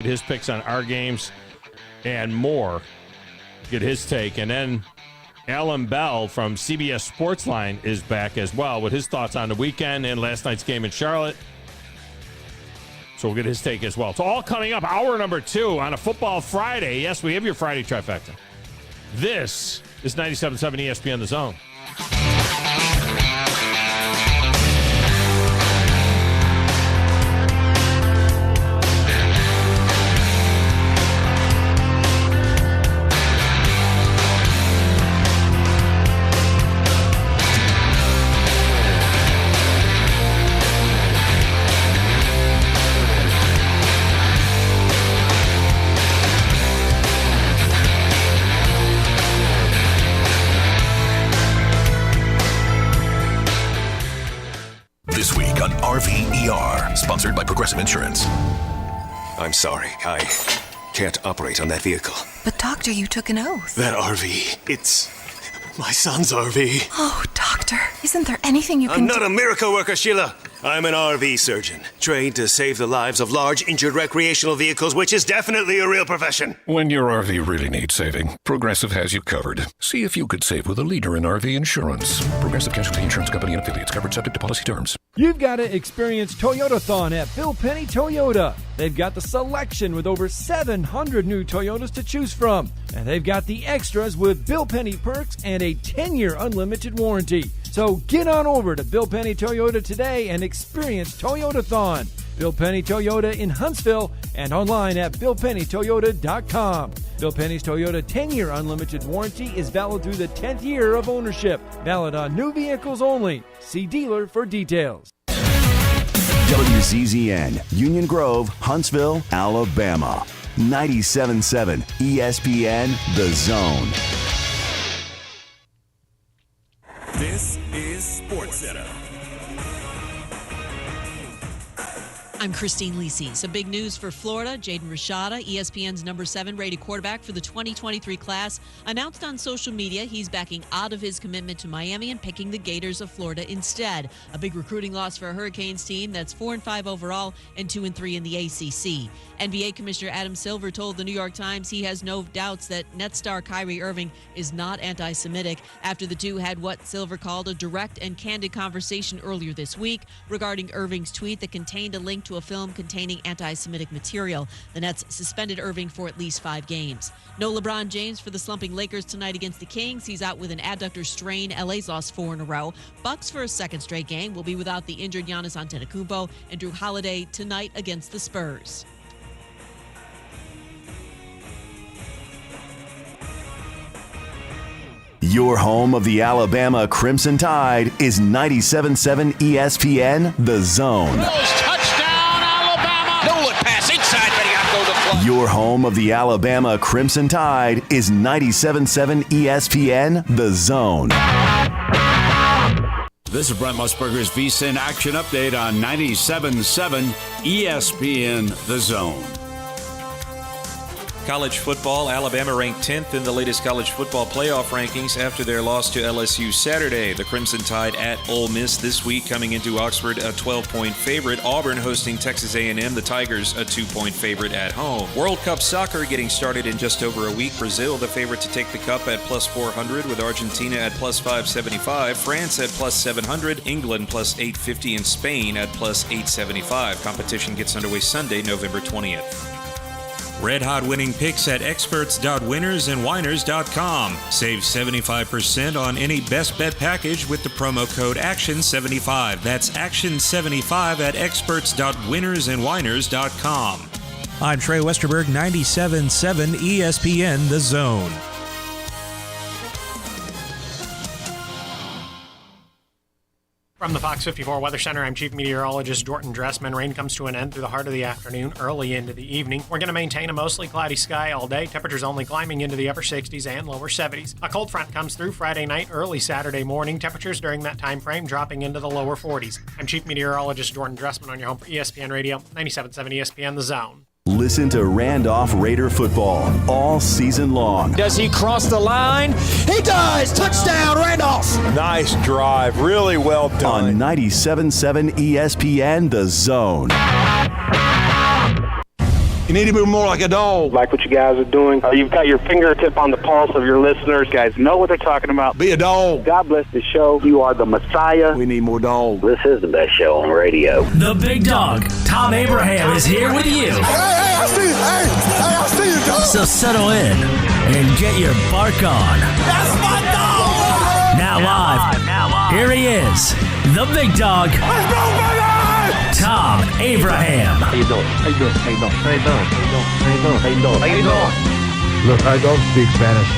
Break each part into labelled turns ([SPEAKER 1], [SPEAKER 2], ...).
[SPEAKER 1] his picks on our games and more. Get his take. And then Alan Bell from CBS Sportsline is back as well with his thoughts on the weekend and last night's game in Charlotte. So we'll get his take as well. So all coming up, hour number 2 on a Football Friday. Yes, we have your Friday trifecta. This is 97.7 ESPN The Zone.
[SPEAKER 2] This week on RVER, sponsored by Progressive Insurance.
[SPEAKER 3] I'm sorry, I can't operate on that vehicle.
[SPEAKER 4] But doctor, you took an oath.
[SPEAKER 3] That RV, it's my son's RV.
[SPEAKER 4] Oh, doctor, isn't there anything you can
[SPEAKER 3] I'm not a miracle worker, Sheila. I'm an RV surgeon, trained to save the lives of large injured recreational vehicles, which is definitely a real profession.
[SPEAKER 2] When your RV really needs saving, Progressive has you covered. See if you could save with a leader in RV insurance. Progressive Casualty Insurance Company and affiliates, covered subject to policy terms.
[SPEAKER 5] You've got to experience Toyotathon at Bill Penny Toyota. They've got the selection with over 700 new Toyotas to choose from. And they've got the extras with Bill Penny perks and a 10-year unlimited warranty. So get on over to Bill Penny Toyota today and experience Toyotathon. Bill Penny Toyota in Huntsville and online at BillPennyToyota.com. Bill Penny's Toyota 10-year unlimited warranty is valid through the 10th year of ownership. Valid on new vehicles only. See dealer for details.
[SPEAKER 6] WZZN, Union Grove, Huntsville, Alabama. 97.7 ESPN The Zone.
[SPEAKER 7] This is SportsCenter.
[SPEAKER 8] I'm Christine Lisi. Some big news for Florida. Jaden Rashada, ESPN's number 7 rated quarterback for the 2023 class, announced on social media he's backing out of his commitment to Miami and picking the Gators of Florida instead. A big recruiting loss for a Hurricanes team that's 4-5 overall and 2-3 in the ACC. NBA Commissioner Adam Silver told the New York Times he has no doubts that Nets star Kyrie Irving is not anti-Semitic after the two had what Silver called a direct and candid conversation earlier this week regarding Irving's tweet that contained a link to a film containing anti-Semitic material. The Nets suspended Irving for at least 5 games. No LeBron James for the slumping Lakers tonight against the Kings. He's out with an adductor strain. LA's lost 4 in a row. Bucks for a second straight game will be without the injured Giannis Antetokounmpo and Drew Holiday tonight against the Spurs.
[SPEAKER 6] Your home of the Alabama Crimson Tide is 97.7 ESPN The Zone.
[SPEAKER 7] Touchdown, Alabama! No look pass inside, but he got to go to the play.
[SPEAKER 6] Your home of the Alabama Crimson Tide is 97.7 ESPN The Zone.
[SPEAKER 9] This is Brent Musburger's VSiN Action Update on 97.7 ESPN The Zone.
[SPEAKER 10] College football, Alabama ranked 10th in the latest college football playoff rankings after their loss to LSU Saturday. The Crimson Tide at Ole Miss this week, coming into Oxford a 12-point favorite. Auburn hosting Texas A&M, the Tigers a 2-point favorite at home. World Cup soccer getting started in just over a week. Brazil the favorite to take the cup at plus 400, with Argentina at plus 575, France at plus 700, England plus 850, and Spain at plus 875. Competition gets underway Sunday, November 20th. Red Hot winning picks at experts.winnersandwhiners.com. Save 75% on any best bet package with the promo code ACTION75. That's ACTION75 at experts.winnersandwhiners.com.
[SPEAKER 11] I'm Trey Westerberg, 97.7 ESPN The Zone.
[SPEAKER 12] From the Fox 54 Weather Center, I'm Chief Meteorologist Jordan Dressman. Rain comes to an end through the heart of the afternoon, early into the evening. We're going to maintain a mostly cloudy sky all day. Temperatures only climbing into the upper 60s and lower 70s. A cold front comes through Friday night, early Saturday morning. Temperatures during that time frame dropping into the lower 40s. I'm Chief Meteorologist Jordan Dressman on your home for ESPN Radio, 97.7 ESPN The Zone.
[SPEAKER 6] Listen to Randolph Raider football all season long.
[SPEAKER 13] Does he cross the line? He does! Touchdown, Randolph!
[SPEAKER 14] Nice drive. Really well done.
[SPEAKER 6] On 97.7 ESPN The Zone.
[SPEAKER 14] You need to be more like a dog.
[SPEAKER 15] Like what you guys are doing. You've got your fingertip on the pulse of your listeners. You guys know what they're talking about.
[SPEAKER 14] Be a dog.
[SPEAKER 15] God bless the show. You are the Messiah.
[SPEAKER 14] We need more dogs.
[SPEAKER 15] This is the best show on radio.
[SPEAKER 16] The big dog, Thom Abraham, is here with you.
[SPEAKER 14] Hey, I see you. Hey, I see you, dog.
[SPEAKER 16] So settle in and get your bark on.
[SPEAKER 14] That's my dog.
[SPEAKER 16] Now live. Here he is, the big dog.
[SPEAKER 14] Let's go, baby!
[SPEAKER 16] Thom Abraham.
[SPEAKER 15] How you doing? How you doing? How you doing? How you doing? How you doing? How you doing? How you doing?
[SPEAKER 17] Look, I don't speak Spanish.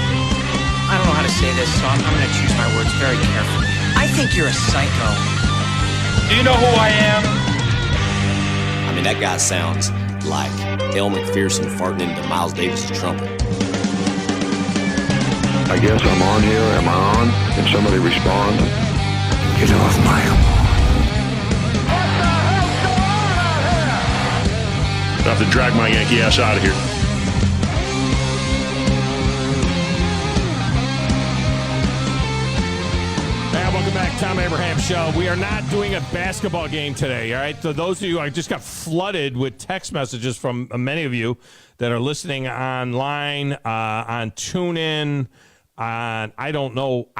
[SPEAKER 18] I don't know how to say this, so I'm going to choose my words very carefully. I think you're a psycho.
[SPEAKER 14] Do you know who I am?
[SPEAKER 19] I mean, that guy sounds like El McPherson farting into Miles Davis' trumpet.
[SPEAKER 20] I guess I'm on here. Am I on? Can somebody respond? Get off my lawn.
[SPEAKER 21] I have to drag my Yankee ass out of here.
[SPEAKER 1] Hey, welcome back, Thom Abraham Show. We are not doing a basketball game today, all right? So those of you, I just got flooded with text messages from many of you that are listening online, on TuneIn, I don't know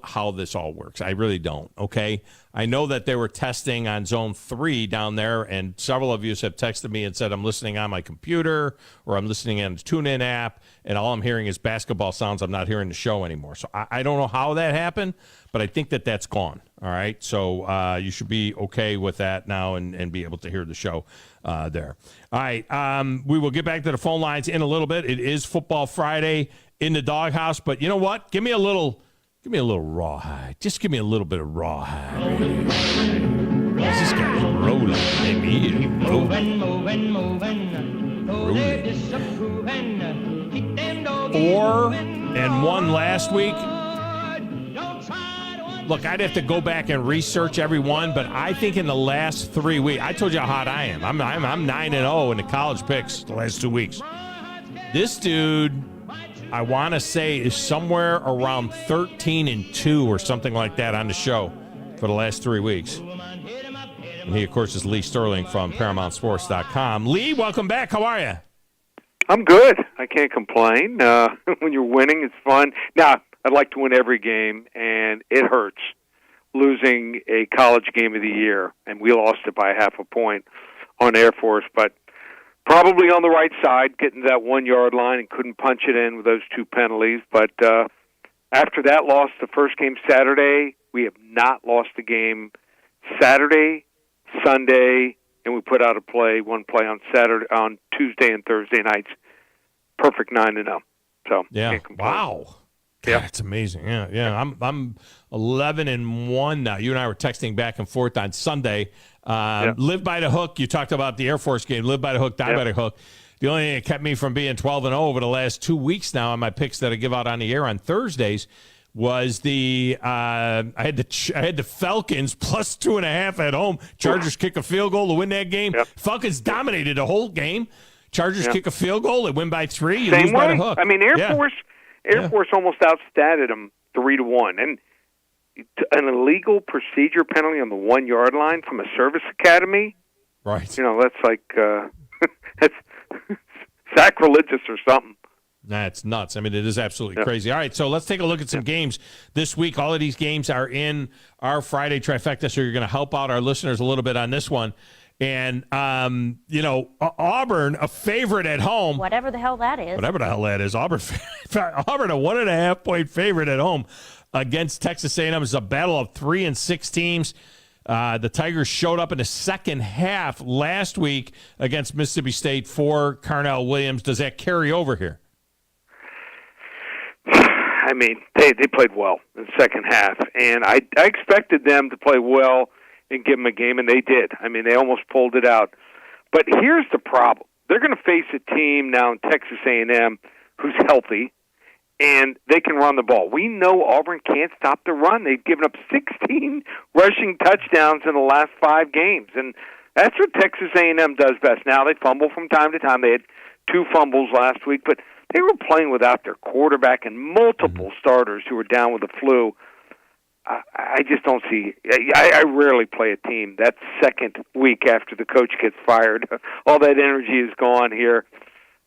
[SPEAKER 1] how this all works. I really don't, okay? I know that they were testing on Zone 3 down there, and several of you have texted me and said, I'm listening on my computer or I'm listening on the TuneIn app, and all I'm hearing is basketball sounds. I'm not hearing the show anymore. So I don't know how that happened, but I think that that's gone, all right? So you should be okay with that now and be able to hear the show there. All right, we will get back to the phone lines in a little bit. It is Football Friday in the doghouse, but you know what? Give me a little rawhide. Just give me a little bit of rawhide. This guy's rolling, baby. Moving. 4-1 last week. Look, I'd have to go back and research every one, but I think in the last 3 weeks, I told you how hot I am. I'm 9-0 in the college picks the last 2 weeks. This dude, I want to say, is somewhere around 13-2 or something like that on the show for the last 3 weeks. And he, of course, is Lee Sterling from ParamountSports.com. Lee, welcome back. How are you?
[SPEAKER 22] I'm good. I can't complain. When you're winning, it's fun. Now, I'd like to win every game, and it hurts losing a college game of the year, and we lost it by half a point on Air Force, but probably on the right side, getting to that 1 yard line and couldn't punch it in with those two penalties. But after that loss, the first game Saturday, we have not lost a game Saturday, Sunday, and we put out one play on Tuesday and Thursday nights. Perfect 9-0. So
[SPEAKER 1] yeah,
[SPEAKER 22] can't complain.
[SPEAKER 1] Wow.
[SPEAKER 22] Yeah,
[SPEAKER 1] it's amazing. Yeah. I'm 11-1 now. You and I were texting back and forth on Sunday. Live by the hook. You talked about the Air Force game. Live by the hook, die by the hook. The only thing that kept me from being 12-0 over the last 2 weeks now on my picks that I give out on the air on Thursdays was I had the Falcons plus 2.5 at home. Chargers kick a field goal to win that game. Yep. Falcons dominated the whole game. Chargers kick a field goal. They win by 3. You lose by the hook.
[SPEAKER 22] I mean, Air Force almost outstatted them 3-1, and an illegal procedure penalty on the 1 yard line from a service academy.
[SPEAKER 1] Right.
[SPEAKER 22] You know, that's like that's sacrilegious or something.
[SPEAKER 1] That's nuts. I mean, it is absolutely crazy. All right, so let's take a look at some games this week. All of these games are in our Friday trifecta, so you're going to help out our listeners a little bit on this one. And, Auburn, a favorite at home.
[SPEAKER 23] Whatever the hell that is.
[SPEAKER 1] Auburn, a 1.5-point favorite at home against Texas A&M. It's a battle of 3 and 6 teams. The Tigers showed up in the second half last week against Mississippi State for Carnell Williams. Does that carry over here?
[SPEAKER 22] I mean, they played well in the second half, and I expected them to play well and give them a game, and they did. I mean, they almost pulled it out. But here's the problem. They're going to face a team now in Texas A&M who's healthy, and they can run the ball. We know Auburn can't stop the run. They've given up 16 rushing touchdowns in the last 5 games, and that's what Texas A&M does best. Now, they fumble from time to time. They had 2 fumbles last week, but they were playing without their quarterback and multiple starters who were down with the flu. I just don't see. I rarely play a team that second week after the coach gets fired. All that energy is gone here.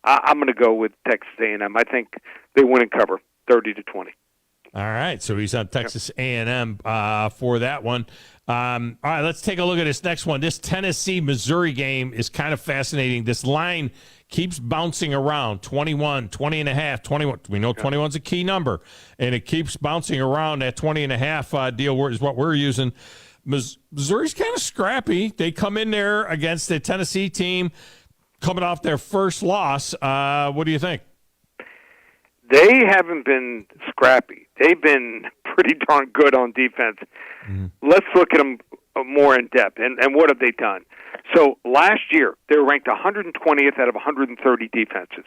[SPEAKER 22] I'm going to go with Texas A&M. I think they win and cover 30-20.
[SPEAKER 1] All right, so he's on Texas A&M for that one. All right, let's take a look at this next one. This Tennessee-Missouri game is kind of fascinating. This line keeps bouncing around, 21, 20.5, 21. We know 21's a key number, and it keeps bouncing around. That 20.5 deal is what we're using. Missouri's kind of scrappy. They come in there against the Tennessee team coming off their first loss. What do you think?
[SPEAKER 22] They haven't been scrappy. They've been pretty darn good on defense. Mm-hmm. Let's look at them more in depth. And what have they done? So last year, they were ranked 120th out of 130 defenses.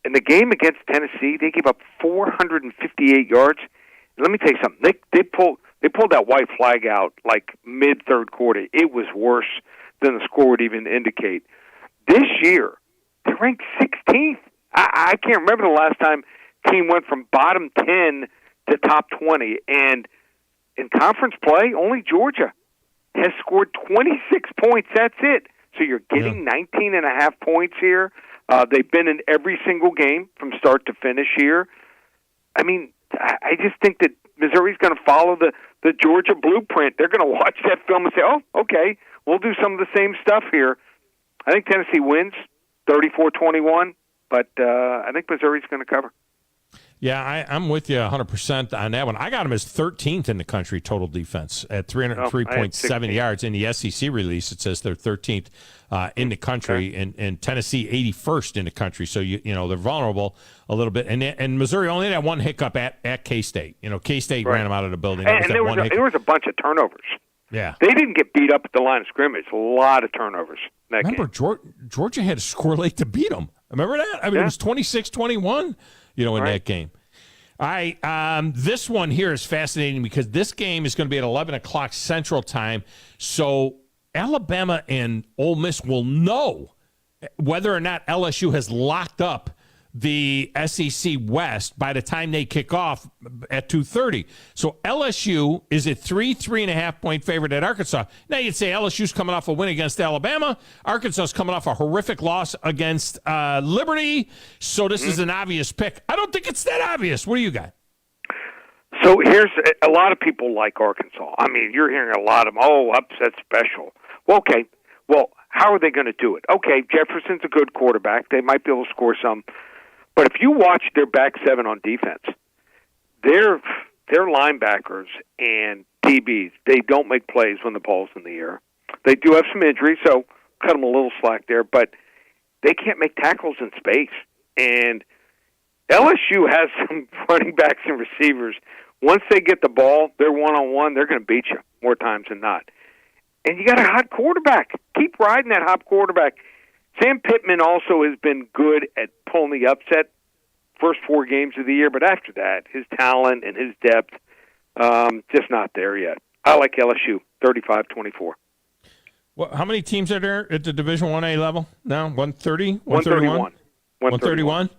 [SPEAKER 22] In the game against Tennessee, they gave up 458 yards. And let me tell you something. They pulled that white flag out like mid-third quarter. It was worse than the score would even indicate. This year, they're ranked 16th. I can't remember the last time team went from bottom 10 to top 20. And in conference play, only Georgia has scored 26 points. That's it. So you're getting 19.5 points here. They've been in every single game from start to finish here. I mean, I just think that Missouri's going to follow the Georgia blueprint. They're going to watch that film and say, oh, okay, we'll do some of the same stuff here. I think Tennessee wins 34-21, but I think Missouri's going to cover.
[SPEAKER 1] Yeah, I'm with you 100% on that one. I got them as 13th in the country total defense at 303.7 yards. In the SEC release, it says they're 13th in the country, and Tennessee 81st in the country. So you know they're vulnerable a little bit. And Missouri only had one hiccup at K-State. You know, K-State ran them out of the building.
[SPEAKER 22] And there was a bunch of turnovers.
[SPEAKER 1] Yeah,
[SPEAKER 22] they didn't get beat up at the line of scrimmage. A lot of turnovers.
[SPEAKER 1] Remember, Georgia had to score late to beat them. Remember that? I mean, it was 26-21. In that game. All right, this one here is fascinating because this game is going to be at 11 o'clock Central Time. So Alabama and Ole Miss will know whether or not LSU has locked up the SEC West by the time they kick off at 2:30. So LSU is a 3.5 point favorite at Arkansas. Now you'd say LSU's coming off a win against Alabama. Arkansas's coming off a horrific loss against Liberty. So this is an obvious pick. I don't think it's that obvious. What do you got?
[SPEAKER 22] So here's a lot of people like Arkansas. I mean, you're hearing a lot of them, upset special. Well, okay. Well, how are they going to do it? Okay, Jefferson's a good quarterback. They might be able to score some. But if you watch their back seven on defense, their linebackers and DBs, they don't make plays when the ball's in the air. They do have some injuries, so cut them a little slack there, but they can't make tackles in space. And LSU has some running backs and receivers. Once they get the ball, they're one-on-one, they're going to beat you more times than not. And you got a hot quarterback. Keep riding that hot quarterback. Sam Pittman also has been good at pulling the upset first 4 games of the year, but after that, his talent and his depth, just not there yet. I like LSU, 35-24.
[SPEAKER 1] Well, how many teams are there at the Division 1A level now? 130?
[SPEAKER 22] 131.
[SPEAKER 1] 131?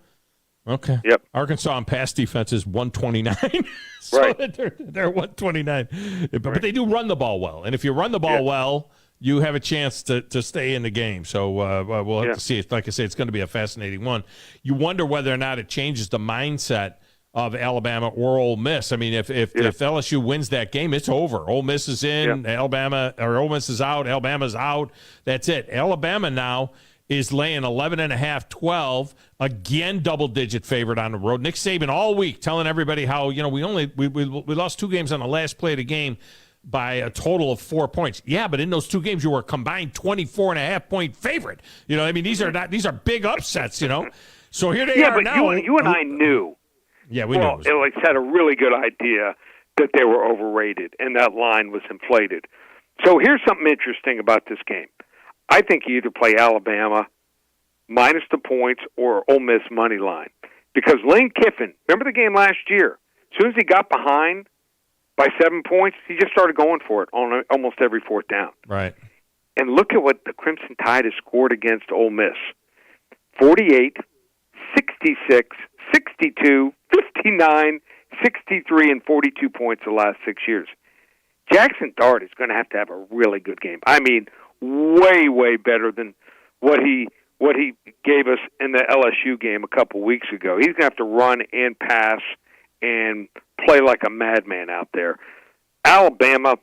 [SPEAKER 1] Okay.
[SPEAKER 22] Yep.
[SPEAKER 1] Arkansas on pass defense is 129. So
[SPEAKER 22] right.
[SPEAKER 1] They're 129. But they do run the ball well. And if you run the ball well, you have a chance to stay in the game. So we'll have to see. Like I say, it's going to be a fascinating one. You wonder whether or not it changes the mindset of Alabama or Ole Miss. I mean, if LSU wins that game, it's over. Ole Miss is in, Ole Miss is out, Alabama's out. That's it. Alabama now is laying 11.5, 12, again double-digit favorite on the road. Nick Saban all week telling everybody how, we lost 2 games on the last play of the game by a total of 4 points. Yeah, but in those 2 games, you were a combined 24.5 point favorite. These are big upsets, So here they are now.
[SPEAKER 22] You and I knew.
[SPEAKER 1] Yeah, we knew.
[SPEAKER 22] It had a really good idea that they were overrated, and that line was inflated. So here's something interesting about this game. I think you either play Alabama minus the points or Ole Miss money line. Because Lane Kiffin, remember the game last year? As soon as he got behind by 7 points, he just started going for it on almost every 4th down.
[SPEAKER 1] Right.
[SPEAKER 22] And look at what the Crimson Tide has scored against Ole Miss. 48, 66, 62, 59, 63, and 42 points the last 6 years. Jackson Dart is going to have a really good game. I mean, way, way better than what he gave us in the LSU game a couple weeks ago. He's going to have to run and pass and play like a madman out there. Alabama,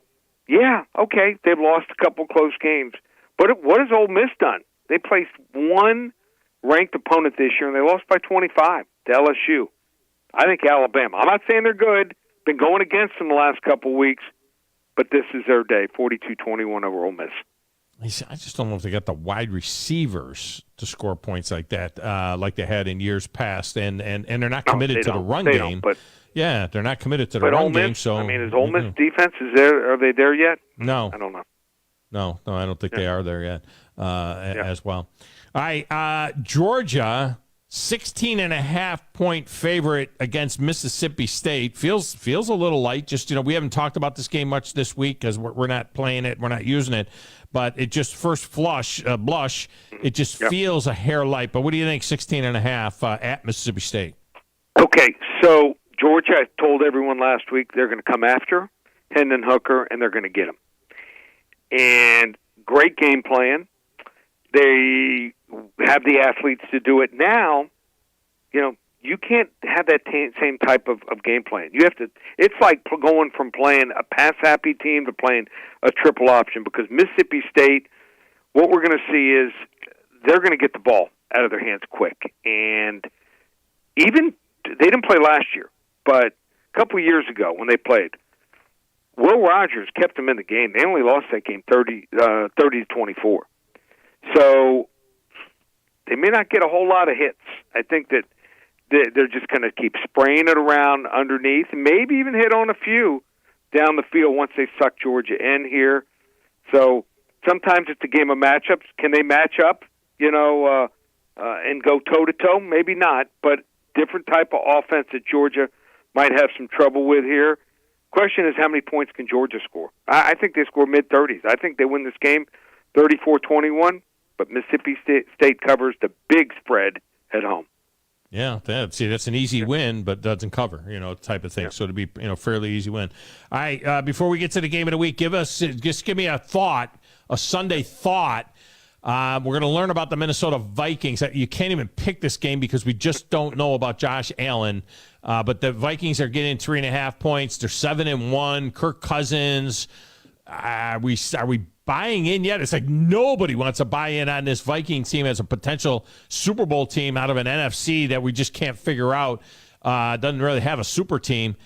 [SPEAKER 22] yeah, okay, they've lost a couple close games. But what has Ole Miss done? They placed one ranked opponent this year, and they lost by 25 to LSU. I think Alabama. I'm not saying they're good. Been going against them the last couple weeks, but this is their day, 42-21 over Ole Miss.
[SPEAKER 1] I just don't know if they got the wide receivers to score points like that, like they had in years past, and they're not committed to the run game.
[SPEAKER 22] But
[SPEAKER 1] yeah, they're not committed to the run game. So
[SPEAKER 22] I mean, is Ole Miss defense Are they there yet?
[SPEAKER 1] No,
[SPEAKER 22] I don't know.
[SPEAKER 1] No, I don't think they are there yet. As well. All right, Georgia, 16.5-point favorite against Mississippi State. Feels a little light. Just, we haven't talked about this game much this week because we're not playing it, we're not using it. But it just first blush, it just feels a hair light. But what do you think, 16.5 at Mississippi State?
[SPEAKER 22] Okay, so Georgia, I told everyone last week they're going to come after Hendon Hooker, and they're going to get him. And great game plan. They have the athletes to do it. Now, you can't have that same type of game plan. You have to. It's like going from playing a pass-happy team to playing a triple option, because Mississippi State, what we're going to see is they're going to get the ball out of their hands quick. And even they didn't play last year, but a couple of years ago when they played, Will Rogers kept them in the game. They only lost that game 30-24. So they may not get a whole lot of hits. I think that they're just going to keep spraying it around underneath, and maybe even hit on a few down the field once they suck Georgia in here. So sometimes it's a game of matchups. Can they match up, and go toe-to-toe? Maybe not, but different type of offense that Georgia might have some trouble with here. Question is, how many points can Georgia score? I think they score mid-30s. I think they win this game 34-21, but Mississippi State covers the big spread at home.
[SPEAKER 1] Yeah, that's an easy win, but doesn't cover, type of thing. Yeah. So it'd be, fairly easy win. All right, before we get to the game of the week, give me a thought, a Sunday thought. We're going to learn about the Minnesota Vikings. You can't even pick this game because we just don't know about Josh Allen. But the Vikings are getting 3.5 points. They're 7-1. Kirk Cousins. Are we buying in yet? It's like nobody wants to buy in on this Vikings team as a potential Super Bowl team out of an NFC that we just can't figure out. Doesn't really have a super team.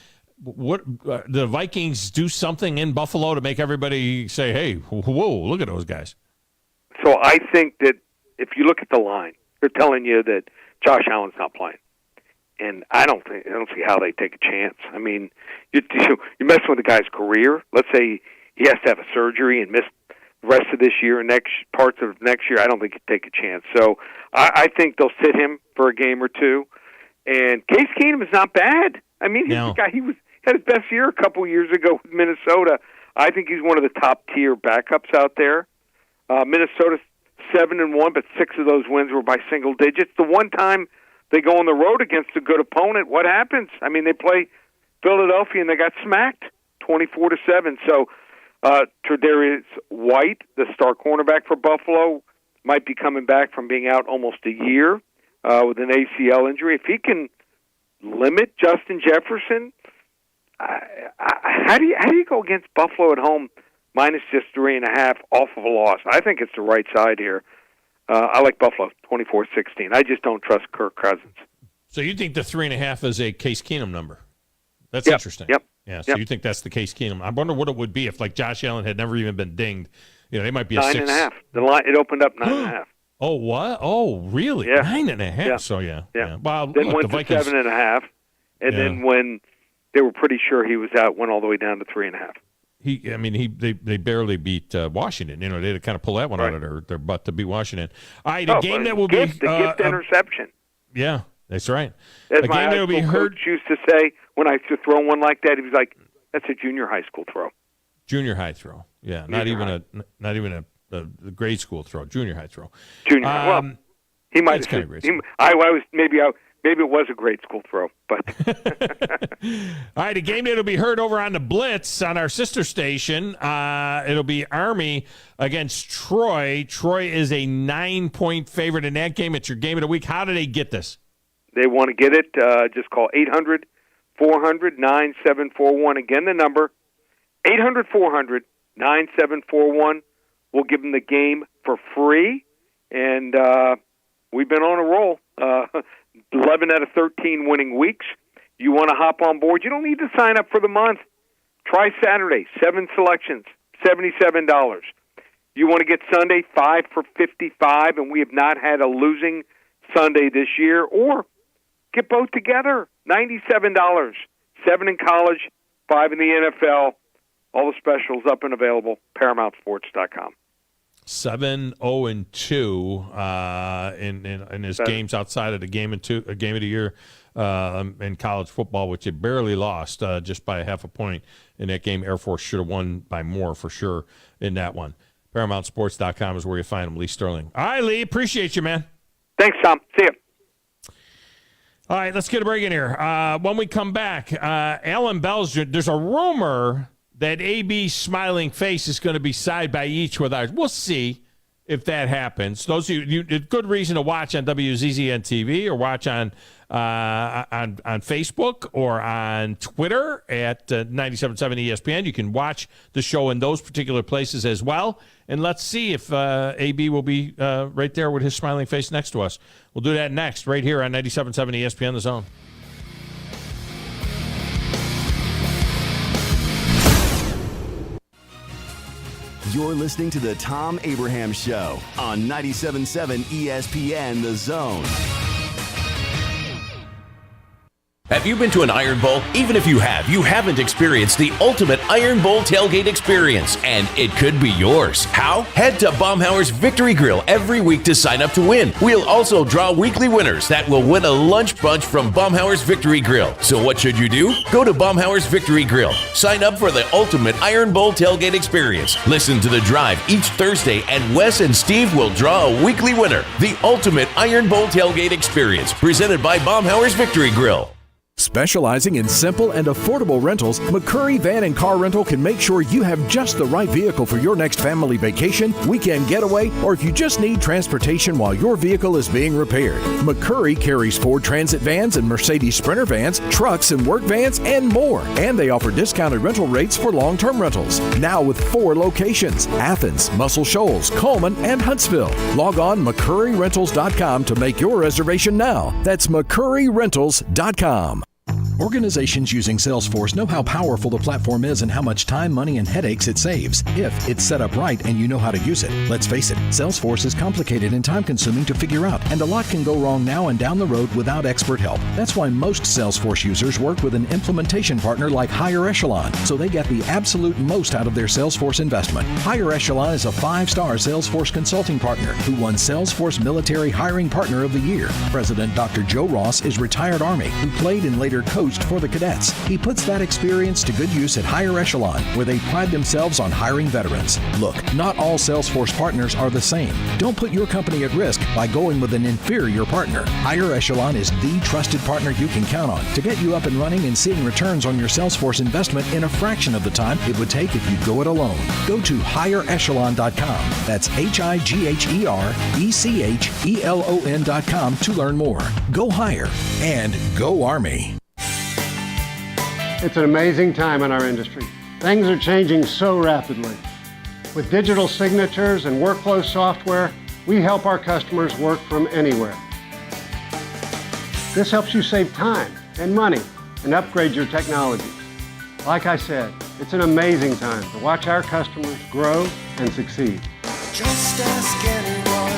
[SPEAKER 1] What the Vikings do something in Buffalo to make everybody say, "Hey, whoa, look at those guys."
[SPEAKER 22] So I think that if you look at the line, they're telling you that Josh Allen's not playing, and I don't see how they take a chance. I mean, you're messing with the guy's career. Let's say he has to have a surgery and miss the rest of this year and parts of next year. I don't think he'd take a chance. So I think they'll sit him for a game or two. And Case Keenum is not bad. I mean, he's the guy. He had his best year a couple years ago with Minnesota. I think he's one of the top tier backups out there. Minnesota's 7-1, but 6 of those wins were by single digits. The one time they go on the road against a good opponent, what happens? I mean, they play Philadelphia and they got smacked 24-7. So Tre'Davious White, the star cornerback for Buffalo, might be coming back from being out almost a year with an ACL injury. If he can limit Justin Jefferson, how do you go against Buffalo at home? Minus just 3.5 off of a loss. I think it's the right side here. I like Buffalo, 24-16. I just don't trust Kirk Cousins.
[SPEAKER 1] So you think the 3.5 is a Case Keenum number? That's interesting.
[SPEAKER 22] Yep.
[SPEAKER 1] Yeah. So you think that's the Case Keenum? I wonder what it would be if, like, Josh Allen had never even been dinged. They might be a
[SPEAKER 22] 9.5. The line it opened up 9.5.
[SPEAKER 1] Oh, what? Oh, really?
[SPEAKER 22] Yeah.
[SPEAKER 1] 9.5.
[SPEAKER 22] Yeah.
[SPEAKER 1] So yeah.
[SPEAKER 22] Well, then went to 7.5, and then when they were pretty sure he was out, went all the way down to 3.5.
[SPEAKER 1] They barely beat Washington. They had to kind of pull that one out of their butt to beat Washington. All right, a game that will be
[SPEAKER 22] the gift interception.
[SPEAKER 1] Yeah, that's right.
[SPEAKER 22] As
[SPEAKER 1] a game that will be heard.
[SPEAKER 22] Coach used to say when I used to throw one like that, he was like, "That's a junior high school throw."
[SPEAKER 1] Junior high throw. Yeah, not even a grade school throw. Junior high throw.
[SPEAKER 22] Junior high. Well, He might have. Maybe it was a grade school throw, but.
[SPEAKER 1] All right, a game that'll be heard over on the Blitz on our sister station. It'll be Army against Troy. Troy is a 9-point favorite in that game. It's your game of the week. How do they get this?
[SPEAKER 22] They want to get it. Just call 800-400-9741. Again, the number 800-400-9741. We'll give them the game for free, and we've been on a roll. 11 out of 13 winning weeks. You want to hop on board? You don't need to sign up for the month. Try Saturday, 7 selections, $77. You want to get Sunday, 5 for $55, and we have not had a losing Sunday this year. Or get both together, $97. 7 in college, 5 in the NFL. All the specials up and available, ParamountSports.com.
[SPEAKER 1] 7-0-2 in his games outside of the game of the year in college football, which it barely lost just by a half a point in that game. Air Force should have won by more for sure in that one. ParamountSports.com is where you find him, Lee Sterling. All right, Lee, appreciate you, man.
[SPEAKER 22] Thanks, Tom. See you.
[SPEAKER 1] All right, let's get a break in here. When we come back, Alan Bell's, there's a rumor that AB's smiling face is going to be side by each with ours. We'll see if that happens. Those of you, good reason to watch on WZZN TV or watch on Facebook or on Twitter at 97.7 ESPN. You can watch the show in those particular places as well. And let's see if AB will be right there with his smiling face next to us. We'll do that next, right here on 97.7 ESPN The Zone.
[SPEAKER 6] You're listening to the Thom Abraham Show on 97.7 ESPN The Zone.
[SPEAKER 3] Have you been to an Iron Bowl? Even if you haven't experienced the ultimate Iron Bowl tailgate experience, and it could be yours. How? Head to Baumhauer's Victory Grill every week to sign up to win. We'll also draw weekly winners that will win a lunch bunch from Baumhauer's Victory Grill. So what should you do? Go to Baumhauer's Victory Grill. Sign up for the ultimate Iron Bowl tailgate experience. Listen to The Drive each Thursday, and Wes and Steve will draw a weekly winner. The ultimate Iron Bowl tailgate experience, presented by Baumhauer's Victory Grill.
[SPEAKER 4] Specializing in simple and affordable rentals, McCurry Van and Car Rental can make sure you have just the right vehicle for your next family vacation, weekend getaway, or if you just need transportation while your vehicle is being repaired. McCurry carries Ford Transit vans and Mercedes Sprinter vans, trucks and work vans, and more. And they offer discounted rental rates for long-term rentals. Now with 4 locations: Athens, Muscle Shoals, Coleman, and Huntsville. Log on McCurryRentals.com to make your reservation now. That's McCurryRentals.com. Organizations using Salesforce know how powerful the platform is and how much time, money, and headaches it saves if it's set up right and you know how to use it. Let's face it, Salesforce is complicated and time-consuming to figure out, and a lot can go wrong now and down the road without expert help. That's why most Salesforce users work with an implementation partner like Higher Echelon, so they get the absolute most out of their Salesforce investment. Higher Echelon is a 5-star Salesforce consulting partner who won Salesforce Military Hiring Partner of the Year. President Dr. Joe Ross is retired Army who played and later coached for the cadets. He puts that experience to good use at Higher Echelon, where they pride themselves on hiring veterans. Look, not all Salesforce partners are the same. Don't put your company at risk by going with an inferior partner. Higher Echelon is the trusted partner you can count on to get you up and running and seeing returns on your Salesforce investment in a fraction of the time it would take if you go it alone. Go to higherechelon.com. That's HIGHERECHELON.com to learn more. Go higher and go Army.
[SPEAKER 23] It's an amazing time in our industry. Things are changing so rapidly. With digital signatures and workflow software, we help our customers work from anywhere. This helps you save time and money and upgrade your technology. Like I said, it's an amazing time to watch our customers grow and succeed.
[SPEAKER 14] Just ask anyone.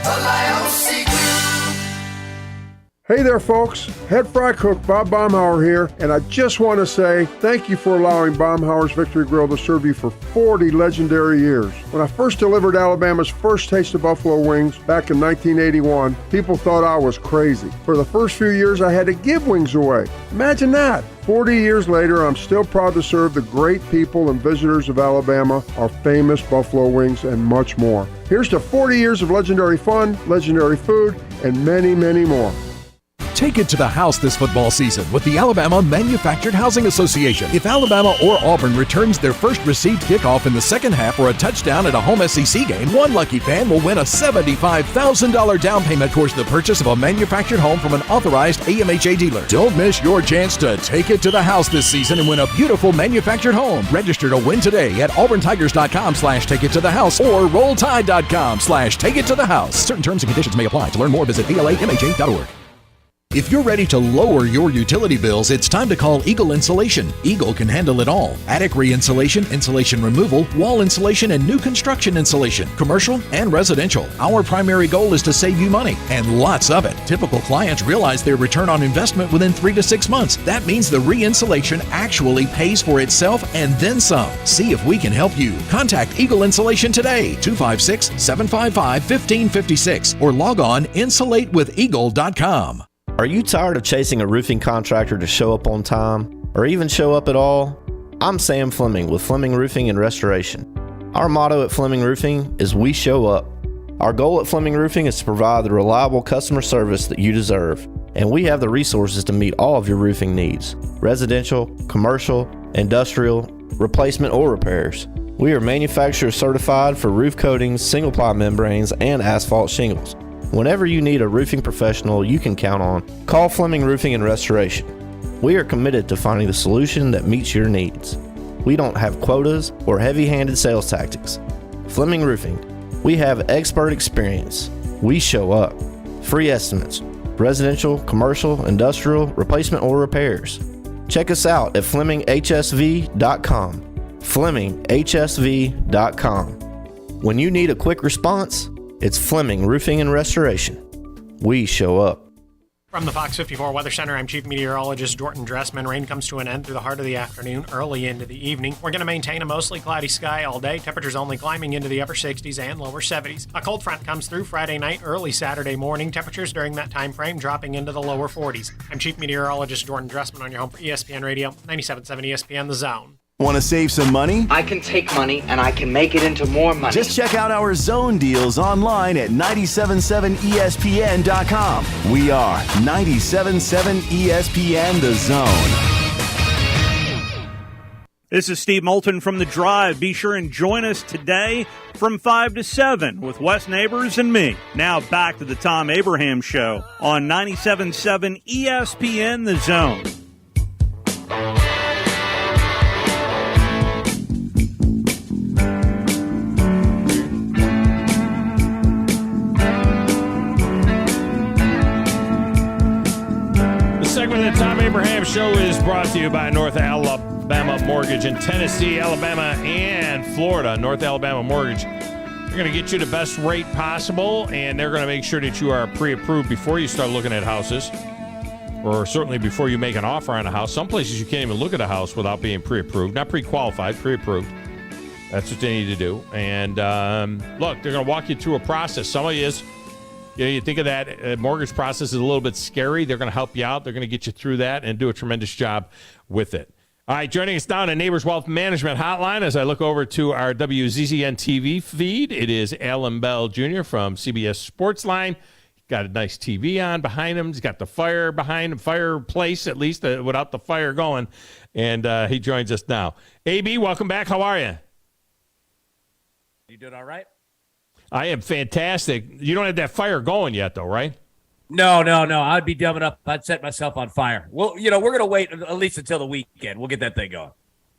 [SPEAKER 14] The Lion Secret.
[SPEAKER 2] Hey there, folks. Head fry cook Bob Baumhauer here, and I just want to say thank you for allowing Baumhauer's Victory Grill to serve you for 40 legendary years. When I first delivered Alabama's first taste of buffalo wings back in 1981, people thought I was crazy. For the first few years, I had to give wings away. Imagine that. 40 years later, I'm still proud to serve the great people and visitors of Alabama our famous buffalo wings and much more. Here's to 40 years of legendary fun, legendary food, and many, many more.
[SPEAKER 4] Take it to the house this football season with the Alabama Manufactured Housing Association. If Alabama or Auburn returns their first received kickoff in the second half or a touchdown at a home SEC game, one lucky fan will win a $75,000 down payment towards the purchase of a manufactured home from an authorized AMHA dealer. Don't miss your chance to take it to the house this season and win a beautiful manufactured home. Register to win today at auburntigers.com/take-it-to-the-house or rolltide.com/take-it-to-the-house. Certain terms and conditions may apply. To learn more, visit alamha.org. If you're ready to lower your utility bills, it's time to call Eagle Insulation. Eagle can handle it all. Attic re-insulation, insulation removal, wall insulation, and new construction insulation, commercial and residential. Our primary goal is to save you money, and lots of it. Typical clients realize their return on investment within 3 to 6 months. That means the re-insulation actually pays for itself and then some. See if we can help you. Contact Eagle Insulation today, 256-755-1556, or log on insulatewitheagle.com.
[SPEAKER 5] Are you tired of chasing a roofing contractor to show up on time, or even show up at all? I'm Sam Fleming with Fleming Roofing and Restoration. Our motto at Fleming Roofing is we show up. Our goal at Fleming Roofing is to provide the reliable customer service that you deserve, and we have the resources to meet all of your roofing needs: residential, commercial, industrial, replacement, or repairs. We are manufacturer certified for roof coatings, single-ply membranes, and asphalt shingles. Whenever you need a roofing professional you can count on, call Fleming Roofing and Restoration. We are committed to finding the solution that meets your needs. We don't have quotas or heavy-handed sales tactics. Fleming Roofing, we have expert experience. We show up. Free estimates, residential, commercial, industrial, replacement, or repairs. Check us out at FlemingHSV.com. FlemingHSV.com. When you need a quick response, it's Fleming Roofing and Restoration. We show up.
[SPEAKER 12] From the Fox 54 Weather Center, I'm Chief Meteorologist Dorton Dressman. Rain comes to an end through the heart of the afternoon, early into the evening. We're going to maintain a mostly cloudy sky all day. Temperatures only climbing into the upper 60s and lower 70s. A cold front comes through Friday night, early Saturday morning. Temperatures during that time frame dropping into the lower 40s. I'm Chief Meteorologist Dorton Dressman on your home for ESPN Radio, 97.7 ESPN The Zone.
[SPEAKER 6] Want to save some money?
[SPEAKER 18] I can take money and I can make it into more money.
[SPEAKER 6] Just check out our zone deals online at 977ESPN.com. We are 97.7 ESPN The Zone.
[SPEAKER 8] This is Steve Moulton from The Drive. Be sure and join us today from 5 to 7 with Wes Neighbors and me. Now back to the Thom Abraham Show on 97.7 ESPN The Zone.
[SPEAKER 1] Segment of the Thom Abraham Show is brought to you by North Alabama Mortgage in Tennessee, Alabama, and Florida. North Alabama Mortgage, they're going to get you the best rate possible, and they're going to make sure that you are pre-approved before you start looking at houses, or certainly before you make an offer on a house. Some places you can't even look at a house without being pre-approved. Not pre-qualified, pre-approved. That's what they need to do. And look, they're going to walk you through a process. Some of you is... you think of that mortgage process is a little bit scary. They're going to help you out. They're going to get you through that and do a tremendous job with it. All right, joining us now on the Neighbors Wealth Management Hotline as I look over to our WZZN TV feed, it is Alan Bell Jr. from CBS Sportsline. Got a nice TV on behind him. He's got the fire behind him, fireplace at least, without the fire going. And he joins us now. AB, welcome back. How are you?
[SPEAKER 24] You doing all right?
[SPEAKER 1] I am fantastic. You don't have that fire going yet, though, right?
[SPEAKER 24] No. I'd be dumb enough. I'd set myself on fire. Well, we're going to wait at least until the weekend. We'll get that thing going.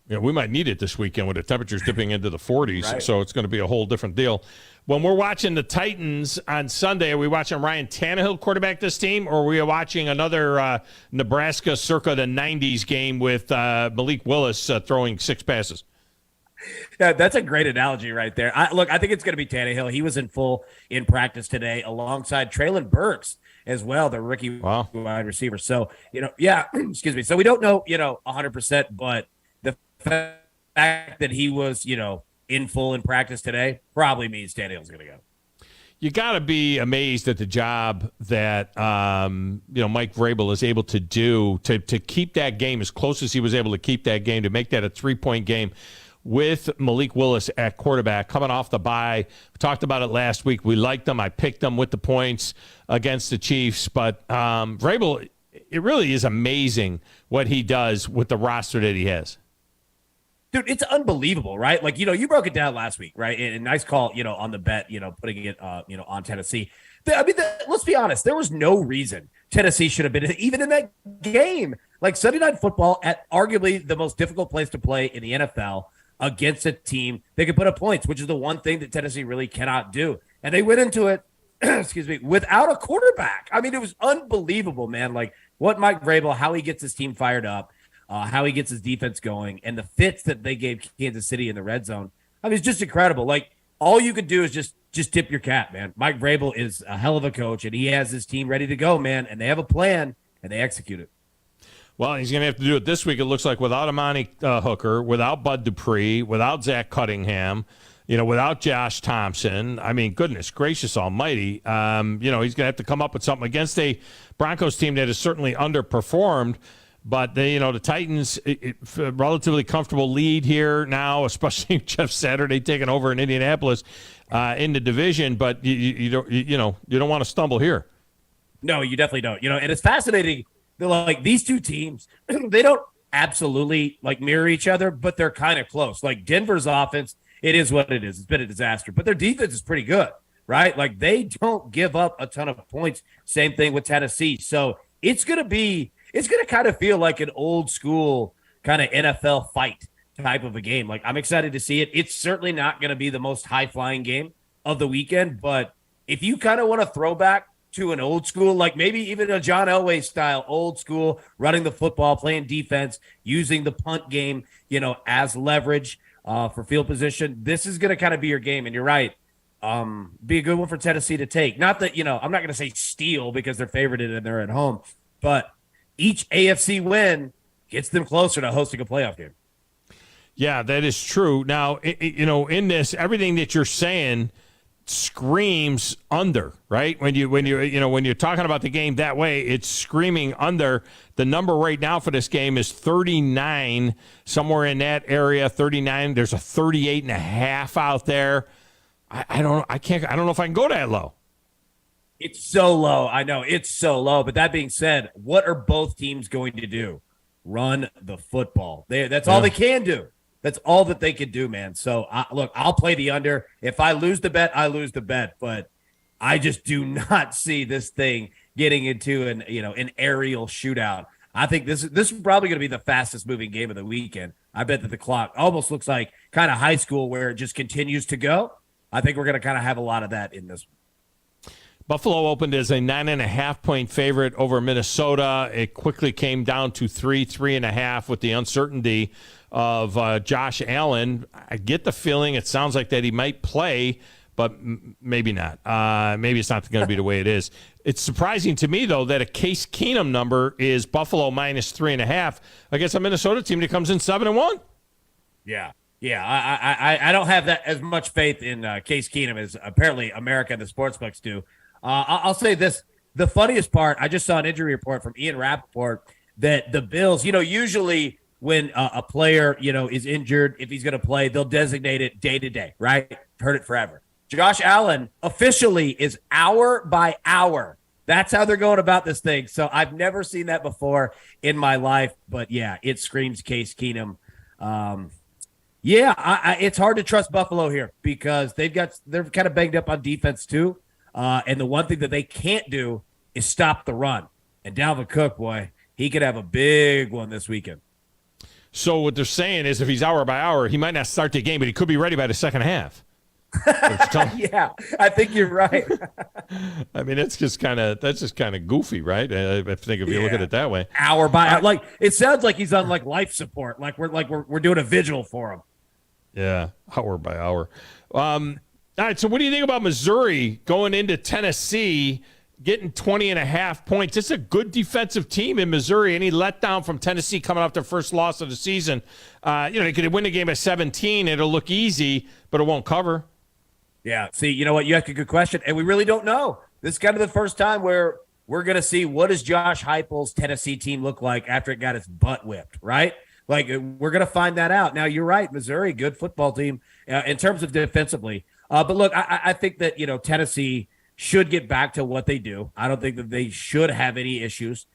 [SPEAKER 1] Yeah, we might need it this weekend with the temperatures dipping into the 40s,
[SPEAKER 24] right.
[SPEAKER 1] So it's going to be a whole different deal. When we're watching the Titans on Sunday, are we watching Ryan Tannehill quarterback this team, or are we watching another Nebraska circa the 90s game with Malik Willis throwing 6 passes?
[SPEAKER 24] Yeah, that's a great analogy right there. I think it's going to be Tannehill. He was in practice today alongside Traylon Burks as well, the rookie wide receiver. So, excuse me. So we don't know, 100%, but the fact that he was, in practice today probably means Tannehill's going to go.
[SPEAKER 1] You got to be amazed at the job that Mike Vrabel is able to do to keep that game as close as he was able to keep that game, to make that a 3-point game with Malik Willis at quarterback coming off the bye. We talked about it last week. We liked them. I picked them with the points against the Chiefs. But Vrabel, it really is amazing what he does with the roster that he has.
[SPEAKER 24] Dude, it's unbelievable, right? Like, you broke it down last week, right? And nice call, on the bet, putting it, on Tennessee. Let's be honest. There was no reason Tennessee should have been even in that game. Like Sunday Night Football at arguably the most difficult place to play in the NFL against a team they could put up points, which is the one thing that Tennessee really cannot do. And they went into it, excuse me, without a quarterback. I mean, it was unbelievable, man. Like what Mike Vrabel, how he gets his team fired up. How he gets his defense going, and the fits that they gave Kansas City in the red zone. I mean, it's just incredible. Like, all you could do is just tip your cap, man. Mike Vrabel is a hell of a coach, and he has his team ready to go, man, and they have a plan, and they execute it.
[SPEAKER 1] Well, he's going to have to do it this week, it looks like, without Amani Hooker, without Bud Dupree, without Zach Cunningham, without Josh Thompson. I mean, goodness gracious almighty. He's going to have to come up with something against a Broncos team that has certainly underperformed. But the Titans, relatively comfortable lead here now, especially Jeff Saturday taking over in Indianapolis in the division. But you don't want to stumble here.
[SPEAKER 24] No, you definitely don't. And it's fascinating. They're like these two teams. They don't absolutely mirror each other, but they're kind of close. Like Denver's offense, it is what it is. It's been a disaster, but their defense is pretty good, right? Like they don't give up a ton of points. Same thing with Tennessee. So it's going to kind of feel like an old school kind of NFL fight type of a game. Like, I'm excited to see it. It's certainly not going to be the most high-flying game of the weekend, but if you kind of want to throw back to an old school, like maybe even a John Elway style old school, running the football, playing defense, using the punt game, as leverage for field position, this is going to kind of be your game. And you're right. Be a good one for Tennessee to take. Not that, I'm not going to say steal because they're favored and they're at home, but each AFC win gets them closer to hosting a playoff game.
[SPEAKER 1] Yeah, that is true. Now, in this, everything that you're saying screams under, right? When you're talking about the game that way, it's screaming under. The number right now for this game is 39, somewhere in that area. 39. There's a 38.5 out there. I don't know if I can go that low.
[SPEAKER 24] It's so low. I know it's so low. But that being said, what are both teams going to do? Run the football. That's all they can do. That's all that they can do, man. So, I'll play the under. If I lose the bet, I lose the bet. But I just do not see this thing getting into an aerial shootout. I think this is probably going to be the fastest moving game of the weekend. I bet that the clock almost looks like kind of high school where it just continues to go. I think we're going to kind of have a lot of that in this one.
[SPEAKER 1] Buffalo opened as a 9.5-point favorite over Minnesota. It quickly came down to 3.5 with the uncertainty of Josh Allen. I get the feeling it sounds like that he might play, but maybe not. Maybe it's not going to be the way it is. It's surprising to me, though, that a Case Keenum number is Buffalo minus 3.5 against a Minnesota team that comes in 7-1.
[SPEAKER 24] Yeah. Yeah, I don't have that as much faith in Case Keenum as apparently America and the sportsbooks do. I'll say this. The funniest part, I just saw an injury report from Ian Rappaport that the Bills, usually when a player, is injured, if he's going to play, they'll designate it day to day, right? Heard it forever. Josh Allen officially is hour by hour. That's how they're going about this thing. So I've never seen that before in my life. But, yeah, it screams Case Keenum. It's hard to trust Buffalo here because they're kind of banged up on defense too. And the one thing that they can't do is stop the run. And Dalvin Cook, boy, he could have a big one this weekend.
[SPEAKER 1] So what they're saying is if he's hour by hour, he might not start the game, but he could be ready by the second half.
[SPEAKER 24] Yeah, I think you're right.
[SPEAKER 1] I mean, that's just kind of goofy, right? I think if you look at it that way,
[SPEAKER 24] hour by hour, like it sounds like he's on life support, like we're doing a vigil for him.
[SPEAKER 1] Yeah, hour by hour. All right, so what do you think about Missouri going into Tennessee, getting 20.5 points? It's a good defensive team in Missouri. Any letdown from Tennessee coming off their first loss of the season? They could win the game at 17. It'll look easy, but it won't cover.
[SPEAKER 24] Yeah, see, you know what? You asked a good question, and we really don't know. This is kind of the first time where we're going to see what does Josh Heupel's Tennessee team look like after it got its butt whipped, right? Like, we're going to find that out. Now, you're right, Missouri, good football team in terms of defensively. But look, I think that, Tennessee should get back to what they do. I don't think that they should have any issues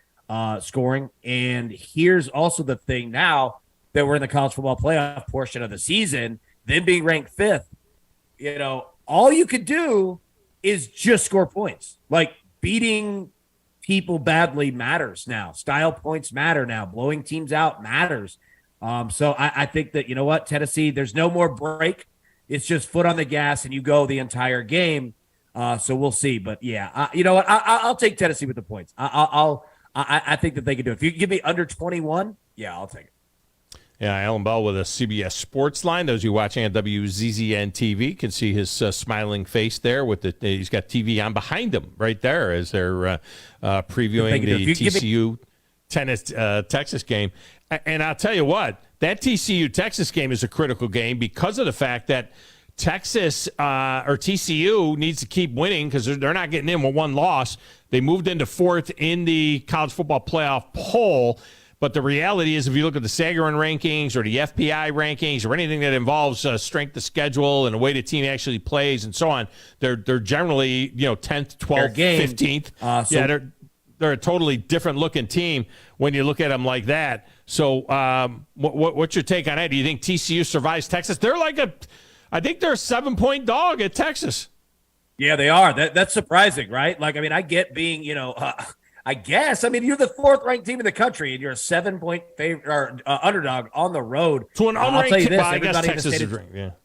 [SPEAKER 24] scoring. And here's also the thing now that we're in the college football playoff portion of the season, them being ranked fifth, all you could do is just score points. Like, beating people badly matters now. Style points matter now. Blowing teams out matters. So I think that, Tennessee, there's no more break. It's just foot on the gas and you go the entire game. So we'll see. But yeah, you know what? I'll take Tennessee with the points. I think that they can do it. If you give me under 21, yeah, I'll take it.
[SPEAKER 1] Yeah, Alan Bell with a CBS Sports Line. Those of you watching on WZZN TV can see his smiling face there. He's got TV on behind him right there as they're previewing the TCU Texas game. And I'll tell you what, that TCU-Texas game is a critical game because of the fact that Texas or TCU needs to keep winning because they're not getting in with one loss. They moved into fourth in the college football playoff poll. But the reality is, if you look at the Sagarin rankings or the FPI rankings or anything that involves strength of schedule and the way the team actually plays and so on, they're generally 10th, 12th, 15th. They're a totally different looking team when you look at them like that. So, what's your take on that? Do you think TCU survives Texas? They're I think they're a 7-point dog at Texas.
[SPEAKER 24] Yeah, they are. That's surprising, right? Like, I mean, I get being I guess. I mean, you're the fourth-ranked team in the country, and you're a 7-point underdog on the road.
[SPEAKER 1] To an unranked team, I guess Texas is ranked.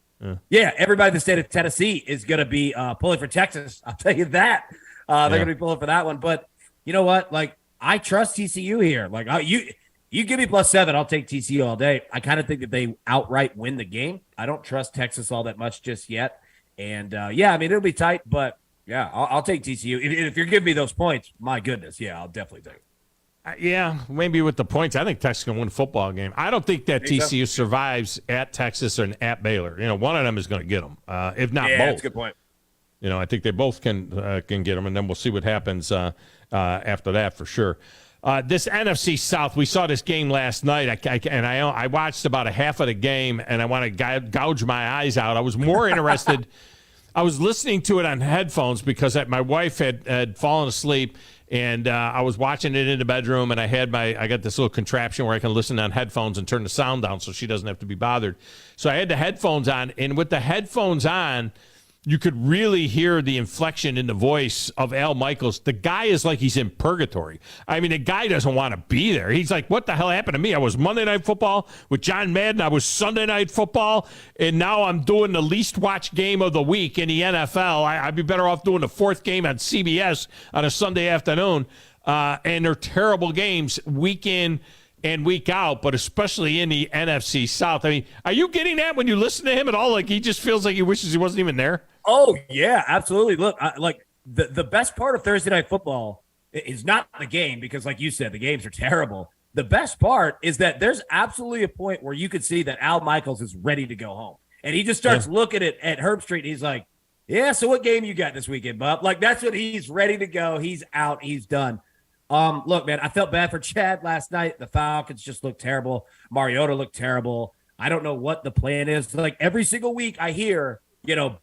[SPEAKER 24] Yeah, everybody in the state of Tennessee is going to be pulling for Texas. I'll tell you that. They're going to be pulling for that one. But you know what? Like, I trust TCU here. Like, you give me +7, I'll take TCU all day. I kind of think that they outright win the game. I don't trust Texas all that much just yet. And, I mean, it'll be tight, but – yeah, I'll take TCU. If you're giving me those points, my goodness, yeah, I'll definitely take it.
[SPEAKER 1] Yeah, maybe with the points. I think Texas can win a football game. I don't think that TCU survives at Texas or at Baylor. One of them is going to get them, if not both.
[SPEAKER 24] That's a good point.
[SPEAKER 1] I think they both can get them, and then we'll see what happens after that for sure. This NFC South, we saw this game last night, I watched about a half of the game, and I want to gouge my eyes out. I was more interested. I was listening to it on headphones because my wife had fallen asleep, and I was watching it in the bedroom, and I got this little contraption where I can listen on headphones and turn the sound down so she doesn't have to be bothered. So I had the headphones on, and with the headphones on, you could really hear the inflection in the voice of Al Michaels. The guy is like he's in purgatory. I mean, the guy doesn't want to be there. He's like, what the hell happened to me? I was Monday Night Football with John Madden. I was Sunday Night Football, and now I'm doing the least watched game of the week in the NFL. I'd be better off doing the fourth game on CBS on a Sunday afternoon. And they're terrible games week in and week out, but especially in the NFC South. I mean, are you getting that when you listen to him at all? Like, he just feels like he wishes he wasn't even there?
[SPEAKER 24] Oh, yeah, absolutely. Look, the best part of Thursday Night Football is not the game because, like you said, the games are terrible. The best part is that there's absolutely a point where you could see that Al Michaels is ready to go home. And he just starts looking at Herb Street, and he's like, yeah, so what game you got this weekend, bub? Like, that's when he's ready to go. He's out. He's done. Look, man, I felt bad for Chad last night. The Falcons just looked terrible. Mariota looked terrible. I don't know what the plan is. Like, every single week I hear,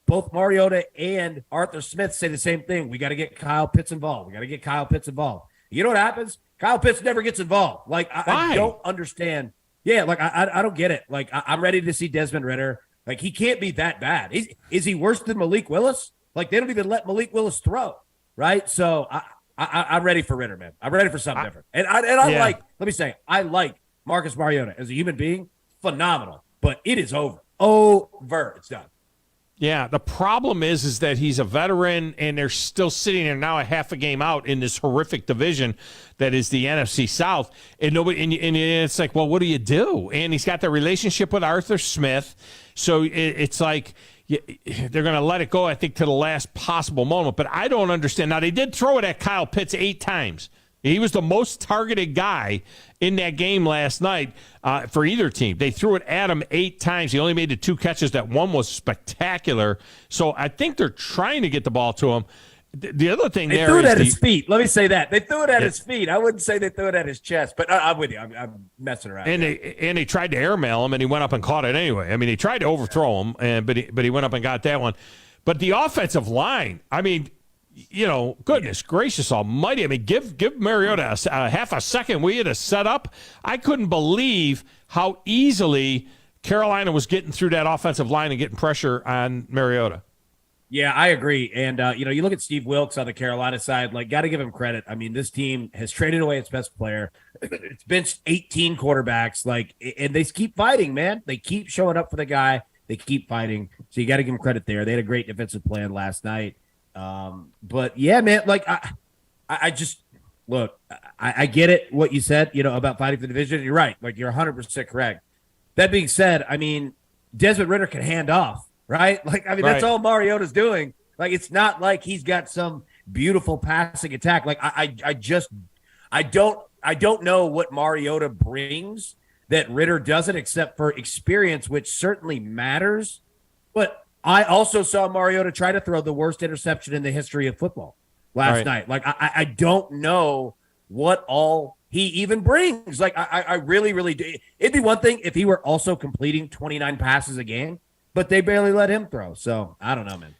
[SPEAKER 24] both Mariota and Arthur Smith say the same thing. We got to get Kyle Pitts involved. You know what happens? Kyle Pitts never gets involved. Like, I don't understand. Yeah, like, I don't get it. Like, I'm ready to see Desmond Ridder. Like, he can't be that bad. Is he worse than Malik Willis? Like, they don't even let Malik Willis throw, right? So I'm ready for Ridder, man. I'm ready for something different. And I like Marcus Mariota as a human being, phenomenal. But it is over. It's done.
[SPEAKER 1] Yeah, the problem is that he's a veteran, and they're still sitting there now a half a game out in this horrific division that is the NFC South, and nobody. And it's like, well, what do you do? And he's got the relationship with Arthur Smith, so it's like they're going to let it go, I think, to the last possible moment. But I don't understand. Now, they did throw it at Kyle Pitts 8 times. He was the most targeted guy in that game last night for either team. They threw it at him 8 times. He only made the 2 catches. That one was spectacular. So I think they're trying to get the ball to him. The other thing
[SPEAKER 24] they threw it at his feet. Let me say that. They threw it at his feet. I wouldn't say they threw it at his chest, but I'm with you. I'm messing around.
[SPEAKER 1] And they tried to airmail him, and he went up and caught it anyway. I mean, they tried to overthrow him, but he went up and got that one. But the offensive line, I mean, goodness gracious almighty. I mean, give Mariota a half a second, will you, to set up? I couldn't believe how easily Carolina was getting through that offensive line and getting pressure on Mariota.
[SPEAKER 24] Yeah, I agree. And, you look at Steve Wilkes on the Carolina side, got to give him credit. I mean, this team has traded away its best player. It's benched 18 quarterbacks, and they keep fighting, man. They keep showing up for the guy. They keep fighting. So you got to give them credit there. They had a great defensive plan last night. But yeah, man, I just look, I get it. What you said, about fighting for the division. You're right. You're 100% correct. That being said, I mean, Desmond Ridder can hand off, right? That's all Mariota's doing. It's not like he's got some beautiful passing attack. I don't know what Mariota brings that Ridder doesn't, except for experience, which certainly matters. But I also saw Mariota try to throw the worst interception in the history of football last night. I don't know what all he even brings. I really, really do. It'd be one thing if he were also completing 29 passes a game, but they barely let him throw. So I don't know, man.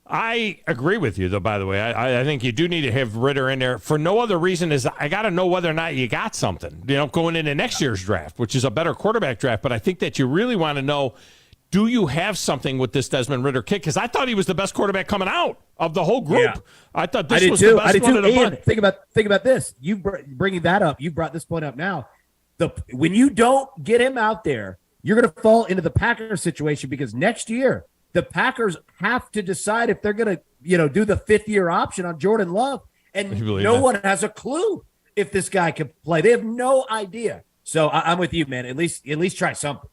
[SPEAKER 1] I agree with you, though, by the way. I think you do need to have Ridder in there for no other reason is I got to know whether or not you got something, going into next year's draft, which is a better quarterback draft. But I think that you really want to know, do you have something with this Desmond Ridder kid? Because I thought he was the best quarterback coming out of the whole group. Yeah. I thought this was the best one of the bunch.
[SPEAKER 24] Think about this. You bringing that up. You brought this point up now. When you don't get him out there, you're going to fall into the Packers situation, because next year the Packers have to decide if they're going to do the 5th-year option on Jordan Love, and no one has a clue if this guy can play. They have no idea. So I'm with you, man. At least try something.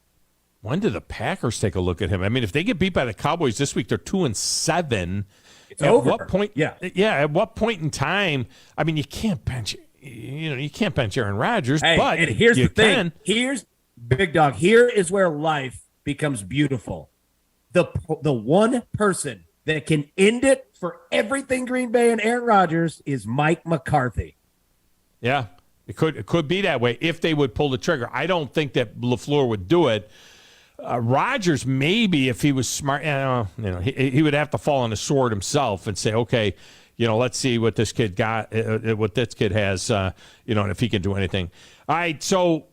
[SPEAKER 1] When do the Packers take a look at him? I mean, if they get beat by the Cowboys this week, they're 2-7.
[SPEAKER 24] It's over.
[SPEAKER 1] What point? Yeah. At what point in time? I mean, you can't bench. You can't bench Aaron Rodgers.
[SPEAKER 24] Hey,
[SPEAKER 1] but
[SPEAKER 24] and here's the thing.
[SPEAKER 1] Can.
[SPEAKER 24] Here's Big Dog. Here is where life becomes beautiful. The one person that can end it for everything Green Bay and Aaron Rodgers is Mike McCarthy.
[SPEAKER 1] Yeah, it could be that way if they would pull the trigger. I don't think that LaFleur would do it. Rodgers, maybe if he was smart, he would have to fall on the sword himself and say, okay, let's see what this kid got, what this kid has, and if he can do anything. All right, so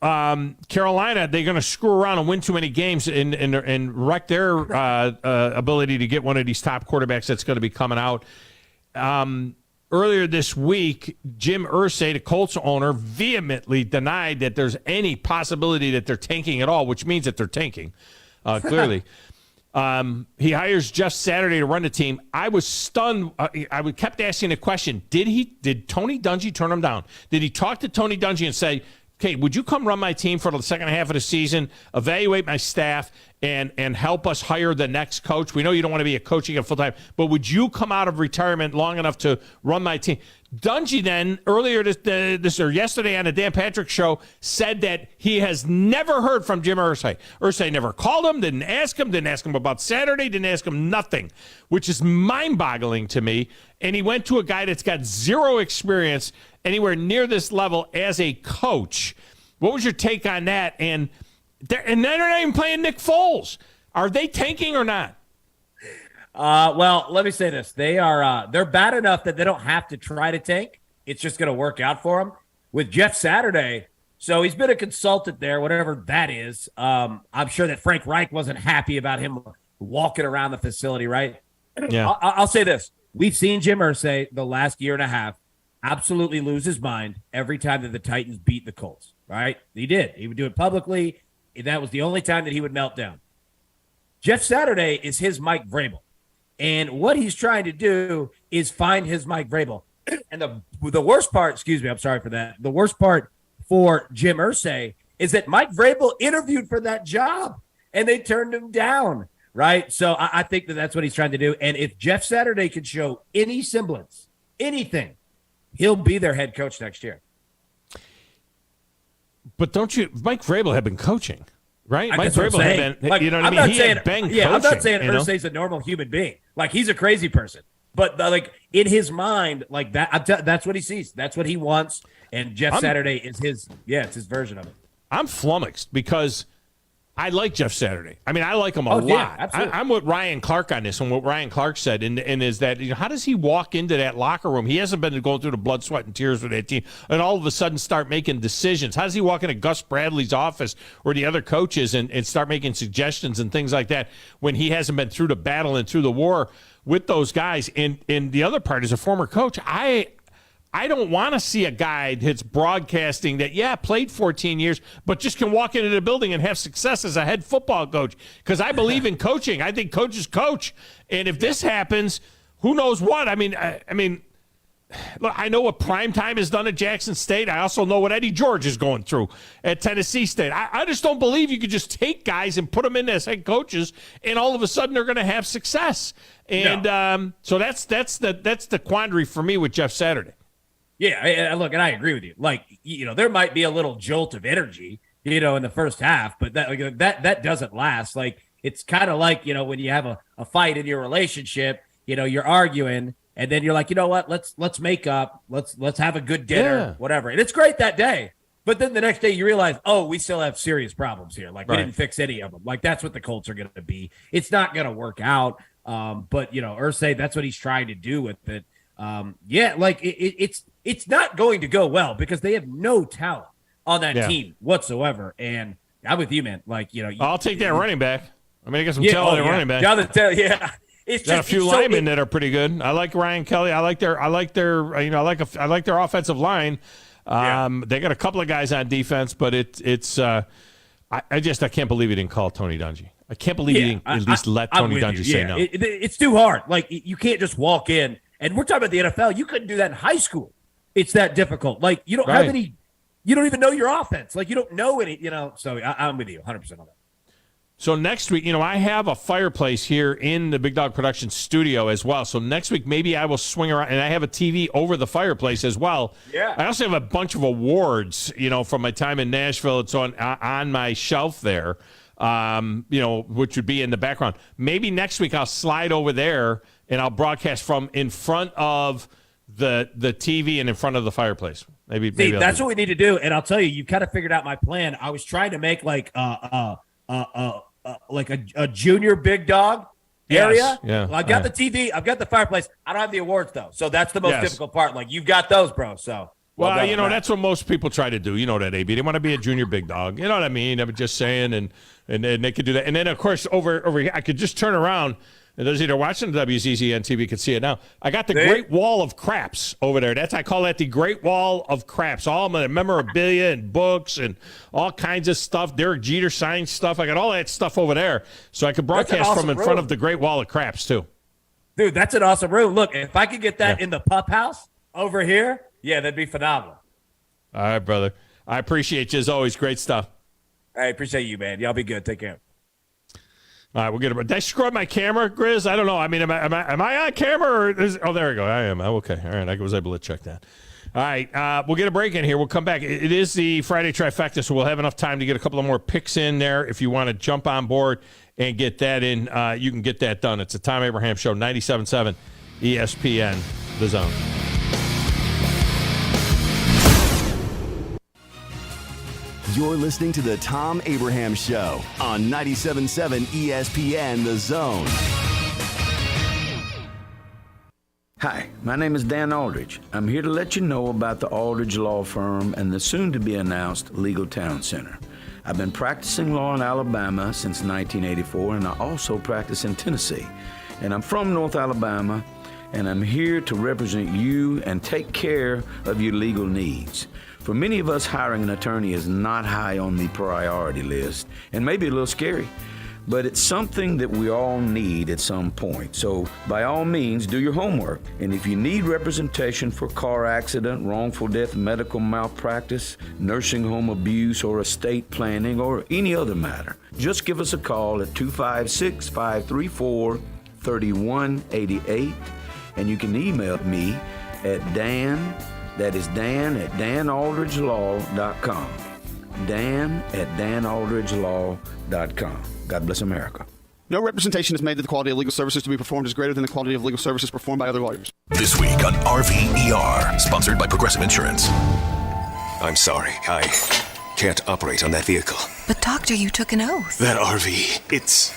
[SPEAKER 1] Carolina, they're going to screw around and win too many games and wreck their ability to get one of these top quarterbacks that's going to be coming out. Earlier this week, Jim Irsay, the Colts owner, vehemently denied that there's any possibility that they're tanking at all, which means that they're tanking, clearly. He hires Jeff Saturday to run the team. I was stunned. I kept asking the question, did Tony Dungy turn him down? Did he talk to Tony Dungy and say, okay, would you come run my team for the second half of the season, evaluate my staff, and help us hire the next coach? We know you don't want to be a coach again full-time, but would you come out of retirement long enough to run my team? Dungy then, earlier yesterday on the Dan Patrick Show, said that he has never heard from Jim Irsay. Irsay never called him, didn't ask him about Saturday, didn't ask him nothing, which is mind-boggling to me. And he went to a guy that's got zero experience anywhere near this level as a coach. What was your take on that? And they're not even playing Nick Foles. Are they tanking or not?
[SPEAKER 24] Well, let me say this. They're bad enough that they don't have to try to tank. It's just going to work out for them. With Jeff Saturday, so he's been a consultant there, whatever that is. I'm sure that Frank Reich wasn't happy about him walking around the facility, right?
[SPEAKER 1] Yeah.
[SPEAKER 24] I'll say this. We've seen Jim Irsay the last year and a half absolutely lose his mind every time that the Titans beat the Colts, right? He did. He would do it publicly. That was the only time that he would melt down. Jeff Saturday is his Mike Vrabel. And what he's trying to do is find his Mike Vrabel. And the worst part, excuse me, I'm sorry for that. The worst part for Jim Irsay is that Mike Vrabel interviewed for that job and they turned him down, right? So I think that's what he's trying to do. And if Jeff Saturday can show any semblance, anything, he'll be their head coach next year.
[SPEAKER 1] But Mike Vrabel had been coaching, right?
[SPEAKER 24] Mike Vrabel had been, you know what I mean? I'm not saying Irsay's a normal human being. Like, he's a crazy person. But, like, in his mind, like, that's what he sees. That's what he wants. And Jeff Saturday is it's his version of it.
[SPEAKER 1] I'm flummoxed because I like Jeff Saturday. I mean, I like him a lot.
[SPEAKER 24] Yeah,
[SPEAKER 1] I'm with Ryan Clark on this, and what Ryan Clark said, and is that, how does he walk into that locker room? He hasn't been going through the blood, sweat, and tears with that team, and all of a sudden start making decisions. How does he walk into Gus Bradley's office or the other coaches and start making suggestions and things like that when he hasn't been through the battle and through the war with those guys? And the other part, as a former coach, I don't want to see a guy that's broadcasting that, played 14 years, but just can walk into the building and have success as a head football coach. Because I believe in coaching. I think coaches coach. And if this happens, who knows what? I mean, look, I know what primetime has done at Jackson State. I also know what Eddie George is going through at Tennessee State. I just don't believe you could just take guys and put them in as head coaches, and all of a sudden they're going to have success. And so that's the quandary for me with Jeff Saturday.
[SPEAKER 24] Yeah, look, and I agree with you. Like, there might be a little jolt of energy, in the first half, but that doesn't last. Like, it's kind of like, when you have a fight in your relationship, you're arguing, and then you're like, you know what, let's make up, let's have a good dinner, whatever. And it's great that day. But then the next day you realize, we still have serious problems here. Like, we didn't fix any of them. Like, that's what the Colts are going to be. It's not going to work out. But, Irsay, that's what he's trying to do with it. It's not going to go well because they have no talent on that team whatsoever. And I'm with you, man. Like,
[SPEAKER 1] I'll take that running back. I mean, I got some talent at running back.
[SPEAKER 24] It's
[SPEAKER 1] got a few linemen that are pretty good. I like Ryan Kelly. I like their offensive line. They got a couple of guys on defense, but I can't believe he didn't call Tony Dungy. I can't believe he didn't at least let Tony Dungy say no.
[SPEAKER 24] It's too hard. Like, you can't just walk in. And we're talking about the NFL. You couldn't do that in high school. It's that difficult. Like, you don't have any – you don't even know your offense. Like, you don't know any – so I'm with you 100% on that.
[SPEAKER 1] So next week, I have a fireplace here in the Big Dog Production studio as well. So next week, maybe I will swing around, and I have a TV over the fireplace as well.
[SPEAKER 24] Yeah.
[SPEAKER 1] I also have a bunch of awards, from my time in Nashville. It's on my shelf there, which would be in the background. Maybe next week I'll slide over there and I'll broadcast from in front of the TV and in front of the fireplace. Maybe
[SPEAKER 24] that's what we need to do. And I'll tell you kind of figured out my plan. I was trying to make like a junior big dog area.
[SPEAKER 1] Yeah.
[SPEAKER 24] Well, I got the TV. I've got the fireplace. I don't have the awards though. So that's the most difficult part. Like, you've got those, bro. So.
[SPEAKER 1] Well, that's what most people try to do. You know that, AB. They want to be a junior big dog. You know what I mean? I'm just saying, and they could do that. And then, of course, over here, I could just turn around. And those that are watching the WZZN TV can see it now. I got the Great Wall of Craps over there. I call that the Great Wall of Craps. All my memorabilia and books and all kinds of stuff. Derek Jeter signed stuff. I got all that stuff over there. So I could broadcast from in front of the Great Wall of Craps, too.
[SPEAKER 24] Dude, that's an awesome room. Look, if I could get that in the pup house over here, that'd be phenomenal.
[SPEAKER 1] All right, brother. I appreciate you as always. Great stuff.
[SPEAKER 24] I appreciate you, man. Y'all be good. Take care.
[SPEAKER 1] All right, we'll get it. Did I scrub my camera, Grizz? I don't know. I mean, am I on camera? Or there we go. I am. Okay. All right. I was able to check that. All right. We'll get a break in here. We'll come back. It is the Friday Trifecta, so we'll have enough time to get a couple of more picks in there. If you want to jump on board and get that in, you can get that done. It's a Thom Abraham Show, 97.7 ESPN, The Zone.
[SPEAKER 6] You're listening to the Thom Abraham Show on 97.7 ESPN The Zone.
[SPEAKER 7] Hi, my name is Dan Aldridge. I'm here to let you know about the Aldridge Law Firm and the soon-to-be-announced Legal Town Center. I've been practicing law in Alabama since 1984, and I also practice in Tennessee. And I'm from North Alabama, and I'm here to represent you and take care of your legal needs. For many of us, hiring an attorney is not high on the priority list and maybe a little scary. but it's something that we all need at some point. So by all means, do your homework. And if you need representation for car accident, wrongful death, medical malpractice, nursing home abuse, or estate planning, or any other matter, just give us a call at 256-534-3188, and you can email me at Dan, that is Dan at danaldridgelaw.com. Dan at danaldridgelaw.com. God bless America.
[SPEAKER 9] No representation is made that the quality of legal services to be performed is greater than the quality of legal services performed by other lawyers.
[SPEAKER 10] This week on RVER, sponsored by Progressive Insurance. I'm sorry, I can't operate on that vehicle.
[SPEAKER 11] But doctor, you took an oath.
[SPEAKER 10] That RV, it's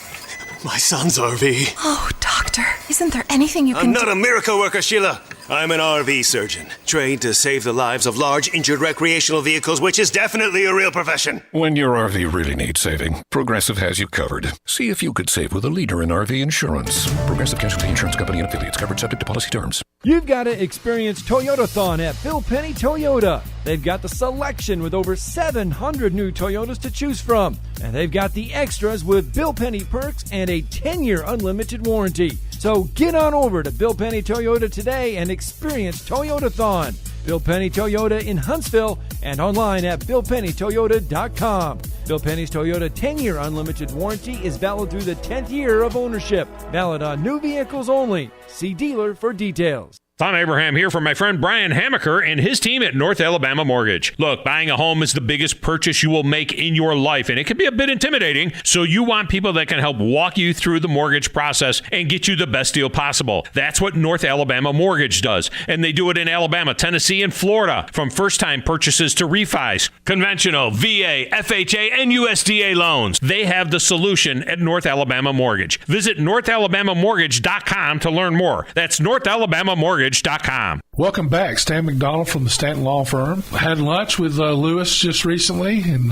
[SPEAKER 10] my son's RV.
[SPEAKER 11] Oh, doctor, isn't there anything you can
[SPEAKER 10] I'm not a miracle worker, Sheila. I'm an RV surgeon, trained to save the lives of large, injured recreational vehicles, which is definitely a real profession.
[SPEAKER 21] When your RV really needs saving, Progressive has you covered. See if you could save with a leader in RV insurance. Progressive Casualty Insurance Company and affiliates, covered subject to policy terms.
[SPEAKER 13] You've got to experience Toyotathon at Bill Penny Toyota. They've got the selection with over 700 new Toyotas to choose from. And they've got the extras with Bill Penny perks and a 10-year unlimited warranty. So get on over to Bill Penny Toyota today and experience Toyotathon. Bill Penny Toyota in Huntsville and online at BillPennyToyota.com. Bill Penny's Toyota 10-year unlimited warranty is valid through the 10th year of ownership. Valid on new vehicles only. See dealer for details.
[SPEAKER 1] Thom Abraham here from my friend Brian Hamaker and his team at North Alabama Mortgage. Look, buying a home is the biggest purchase you will make in your life, and it can be a bit intimidating, so you want people that can help walk you through the mortgage process and get you the best deal possible. That's what North Alabama Mortgage does, and they do it in Alabama, Tennessee, and Florida, from first-time purchases to refis, conventional, VA, FHA, and USDA loans. They have the solution at North Alabama Mortgage. Visit NorthAlabamaMortgage.com to learn more. That's NorthAlabamaMortgage.com.
[SPEAKER 25] Welcome back. Stan McDonald from the Stanton Law Firm. I had lunch with Lewis just recently and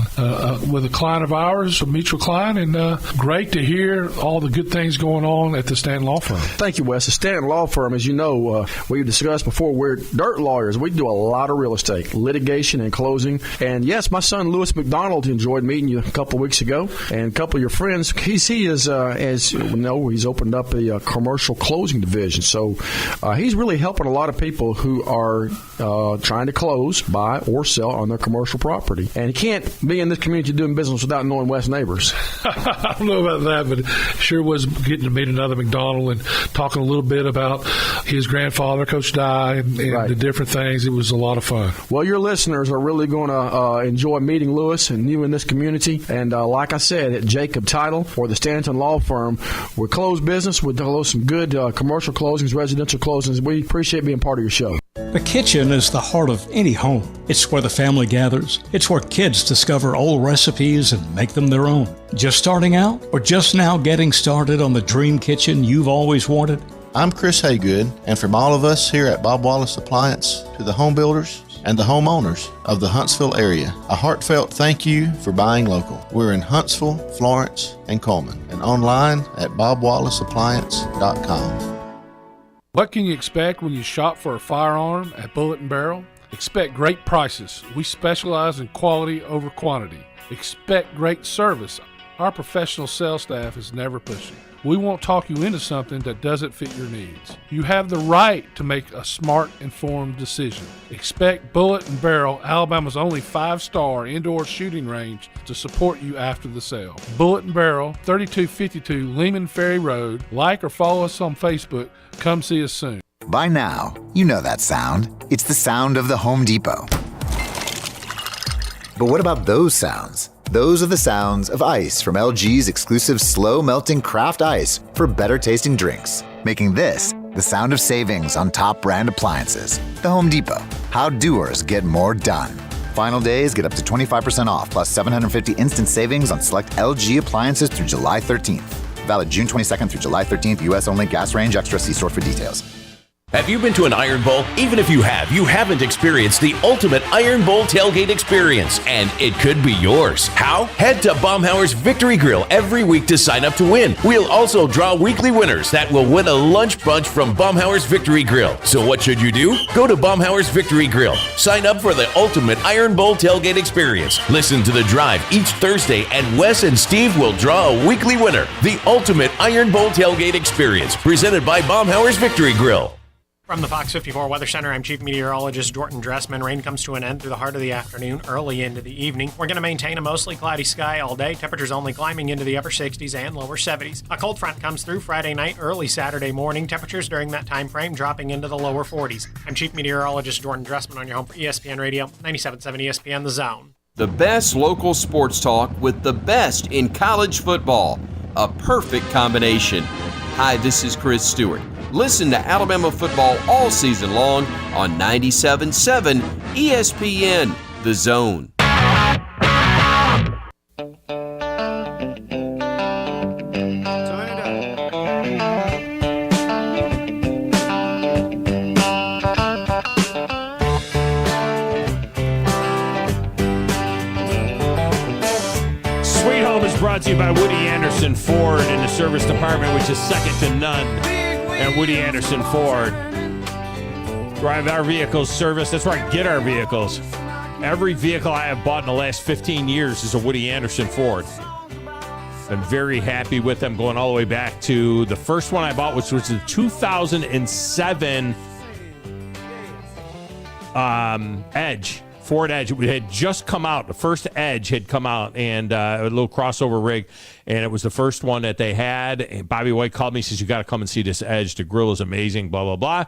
[SPEAKER 25] with a client of ours, a mutual client, and great to hear all the good things going on at the Stanton Law Firm.
[SPEAKER 26] Thank you, Wes. The Stanton Law Firm, as you know, we've discussed before, we're dirt lawyers. We do a lot of real estate, litigation and closing. And yes, my son Lewis McDonald enjoyed meeting you a couple of weeks ago, and a couple of your friends. He is, as you know, he's opened up a commercial closing division. So he's really helping a lot of people who are trying to close, buy, or sell on their commercial property. And you can't be in this community doing business without knowing Wes neighbors.
[SPEAKER 25] I don't know about that, but it sure was getting to meet another McDonald and talking a little bit about his grandfather, Coach Dye, and right, the different things. It was a lot of fun.
[SPEAKER 26] Well, your listeners are really going to enjoy meeting Lewis and you in this community. And like I said, at Jacob Title or the Stanton Law Firm, we close business. We do some good commercial closings, residential closings. We appreciate being part of your show.
[SPEAKER 27] The kitchen is the heart of any home. It's where the family gathers. It's where kids discover old recipes and make them their own. Just starting out or just now getting started on the dream kitchen you've always wanted?
[SPEAKER 28] I'm Chris Haygood, and from all of us here at Bob Wallace Appliance to the home builders and the homeowners of the Huntsville area, a heartfelt thank you for buying local. We're in Huntsville, Florence, and Coleman, and online at bobwallaceappliance.com.
[SPEAKER 25] What can you expect when you shop for a firearm at Bullet & Barrel? Expect great prices. We specialize in quality over quantity. Expect great service. Our professional sales staff is never pushing. We won't talk you into something that doesn't fit your needs. You have the right to make a smart, informed decision. Expect Bullet & Barrel, Alabama's only 5-star indoor shooting range, to support you after the sale. Bullet & Barrel, 3252 Lehman Ferry Road. Like or follow us on Facebook. Come see us soon.
[SPEAKER 29] By now, you know that sound. It's the sound of the Home Depot. But what about those sounds? Those are the sounds of ice from LG's exclusive slow-melting craft ice for better-tasting drinks, making this the sound of savings on top brand appliances. The Home Depot. How doers get more done. Final days get up to 25% off plus 750 instant savings on select LG appliances through July 13th. Valid June 22nd through July 13th, U.S. only. Gas range extra. See store for details.
[SPEAKER 3] Have you been to an Iron Bowl? Even if you have, you haven't experienced the ultimate Iron Bowl tailgate experience, and it could be yours. How? Head to Baumhauer's Victory Grill every week to sign up to win. We'll also draw weekly winners that will win a lunch bunch from Baumhauer's Victory Grill. So what should you do? Go to Baumhauer's Victory Grill. Sign up for the ultimate Iron Bowl tailgate experience. Listen to The Drive each Thursday, and Wes and Steve will draw a weekly winner. The ultimate Iron Bowl tailgate experience, presented by Baumhauer's Victory Grill.
[SPEAKER 12] From the Fox 54 Weather Center, I'm Chief Meteorologist Dorton Dressman. Rain comes to an end through the heart of the afternoon, early into the evening. We're going to maintain a mostly cloudy sky all day. Temperatures only climbing into the upper 60s and lower 70s. A cold front comes through Friday night, early Saturday morning. Temperatures during that time frame dropping into the lower 40s. I'm Chief Meteorologist Dorton Dressman on your home for ESPN Radio, 97.7 ESPN The Zone.
[SPEAKER 14] The best local sports talk with the best in college football. A perfect combination. Hi, this is Chris Stewart. Listen to Alabama football all season long on 97.7 ESPN The Zone.
[SPEAKER 1] Sweet Home is brought to you by Woody Anderson Ford in the service department, which is second to none. And Woody Anderson Ford. Drive our vehicles service. That's where I get our vehicles. Every vehicle I have bought in the last 15 years is a Woody Anderson Ford. Been very happy with them going all the way back to the first one I bought, which was the 2007 Edge. Ford Edge. It had just come out. The first Edge had come out, and a little crossover rig, and it was the first one that they had. And Bobby White called me, says, you got to come and see this Edge. The grill is amazing, blah, blah, blah.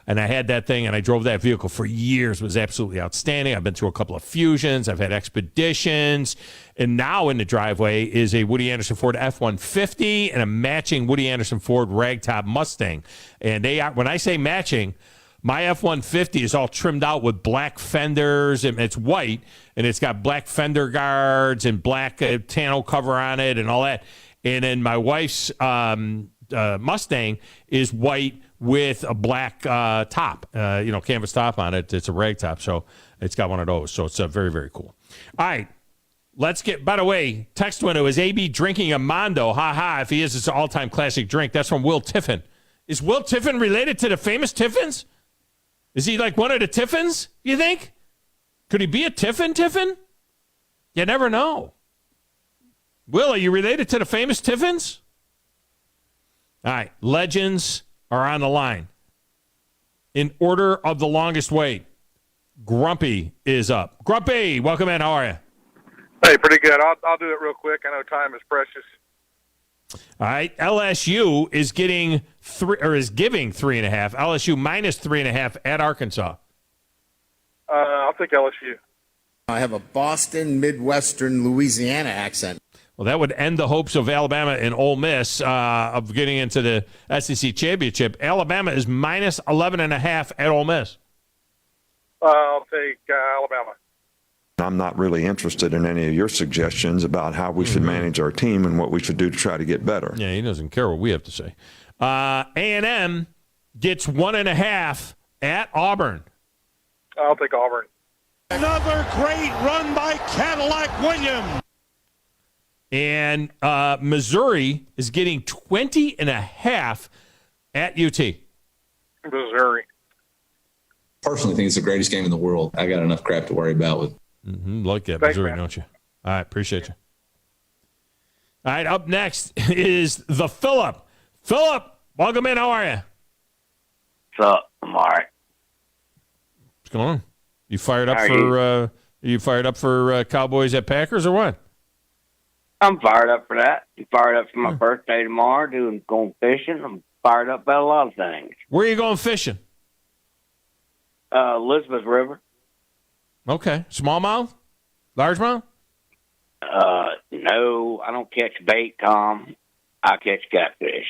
[SPEAKER 1] And I had that thing, and I drove that vehicle for years. It was absolutely outstanding. I've been through a couple of Fusions. I've had Expeditions. And now in the driveway is a Woody Anderson Ford F-150 and a matching Woody Anderson Ford Ragtop Mustang. And they are, when I say matching, my F-150 is all trimmed out with black fenders, and it's white, and it's got black fender guards and black tonneau cover on it and all that. And then my wife's Mustang is white with a black top, canvas top on it. It's a rag top, so it's got one of those. So it's very, very cool. All right, let's get, by the way, text window, is AB drinking a Mondo? Ha. If he is, it's an all-time classic drink. That's from Will Tiffin. Is Will Tiffin related to the famous Tiffins? Is he like one of the Tiffins, you think? Could he be a Tiffin? You never know. Will, are you related to the famous Tiffins? All right, legends are on the line. In order of the longest wait, Grumpy is up. Grumpy, welcome in. How are you?
[SPEAKER 15] Hey, pretty good. I'll do it real quick. I know time is precious.
[SPEAKER 1] All right, LSU is giving 3.5. LSU minus 3.5 at Arkansas.
[SPEAKER 15] I'll take LSU.
[SPEAKER 16] I have a Boston, Midwestern, Louisiana accent.
[SPEAKER 1] Well, that would end the hopes of Alabama and Ole Miss of getting into the SEC championship. Alabama is minus 11.5 at Ole Miss.
[SPEAKER 15] I'll take Alabama.
[SPEAKER 17] I'm not really interested in any of your suggestions about how we should manage our team and what we should do to try to get better.
[SPEAKER 1] Yeah, he doesn't care what we have to say. A&M gets 1.5 at Auburn.
[SPEAKER 15] I'll take Auburn.
[SPEAKER 19] Another great run by Cadillac Williams.
[SPEAKER 1] And Missouri is getting 20.5 at UT.
[SPEAKER 15] Missouri.
[SPEAKER 20] Personally, think it's the greatest game in the world. I got enough crap to worry about with.
[SPEAKER 1] Like that,
[SPEAKER 15] Thanks,
[SPEAKER 1] Missouri,
[SPEAKER 15] man.
[SPEAKER 1] don't you? All right, appreciate you. All right, up next is the Phillip. Phillip, welcome in. How are you?
[SPEAKER 22] What's up? I'm all right.
[SPEAKER 1] What's going on? You fired up for Cowboys at Packers or what?
[SPEAKER 22] I'm fired up for that. I'm fired up for my birthday tomorrow, going fishing. I'm fired up about a lot of things.
[SPEAKER 1] Where are you going fishing?
[SPEAKER 22] Elizabeth River.
[SPEAKER 1] Okay. Smallmouth? Largemouth?
[SPEAKER 22] No, I don't catch bait, Tom. I catch catfish.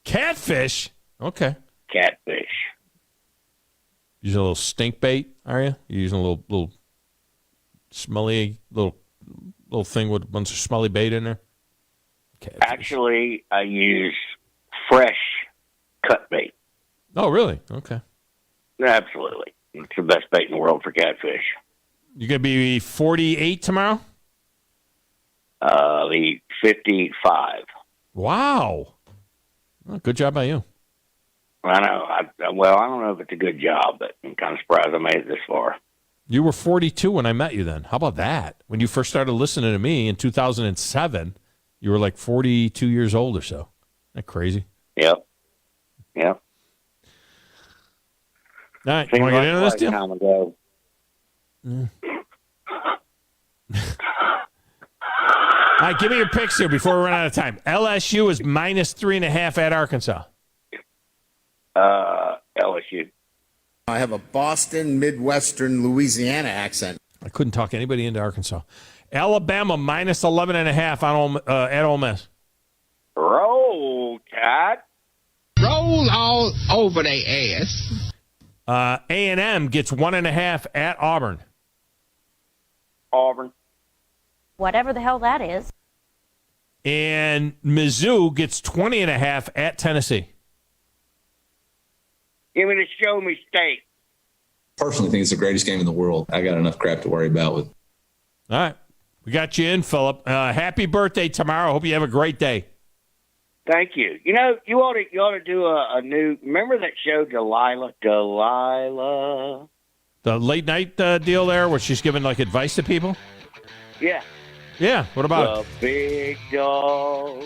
[SPEAKER 1] Catfish? Okay.
[SPEAKER 22] Catfish.
[SPEAKER 1] Using a little stink bait, are you? You're using a little smelly little thing with a bunch of smelly bait in there? Catfish.
[SPEAKER 22] Actually, I use fresh cut bait.
[SPEAKER 1] Oh, really? Okay.
[SPEAKER 22] Absolutely. It's the best bait in the world for catfish.
[SPEAKER 1] You going to be 48 tomorrow?
[SPEAKER 22] The 55.
[SPEAKER 1] Wow. Well, good job by you.
[SPEAKER 22] I know. I don't know if it's a good job, but I'm kind of surprised I made it this far.
[SPEAKER 1] You were 42 when I met you then. How about that? When you first started listening to me in 2007, you were like 42 years old or so. Isn't that crazy?
[SPEAKER 22] Yep.
[SPEAKER 1] All right. You want to get into this deal?
[SPEAKER 22] Time ago.
[SPEAKER 1] All right, give me your picks here before we run out of time. LSU is minus 3.5 at Arkansas.
[SPEAKER 22] LSU.
[SPEAKER 16] I have a Boston, Midwestern, Louisiana accent.
[SPEAKER 1] I couldn't talk anybody into Arkansas. Alabama minus 11.5 on at Ole Miss.
[SPEAKER 22] Roll, Tide.
[SPEAKER 2] Roll all over their ass.
[SPEAKER 1] A&M gets 1.5 at Auburn.
[SPEAKER 22] Auburn.
[SPEAKER 4] Whatever the hell that is.
[SPEAKER 1] And Mizzou gets 20.5 at Tennessee.
[SPEAKER 22] Give me the show me state.
[SPEAKER 20] Personally, think it's the greatest game in the world. I got enough crap to worry about with.
[SPEAKER 1] All right. We got you in, Philip. Happy birthday tomorrow. Hope you have a great day.
[SPEAKER 22] Thank you. You know, you ought to do a new. Remember that show, Delilah?
[SPEAKER 1] The late night deal there, where she's giving like advice to people.
[SPEAKER 22] Yeah.
[SPEAKER 1] Yeah. What about it?
[SPEAKER 22] The big dog.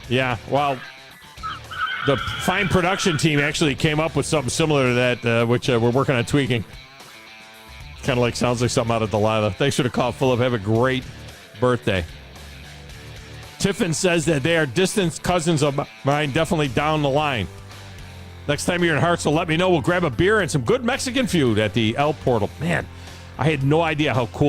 [SPEAKER 1] Yeah. Well, the fine production team actually came up with something similar to that, which we're working on tweaking. Kind of like sounds like something out of Delilah. Thanks for the call, Philip. Have a great birthday. Tiffin says that they are distant cousins of mine, definitely down the line. Next time you're in Hartsville, let me know. We'll grab a beer and some good Mexican food at the El Portal. Man, I had no idea how cool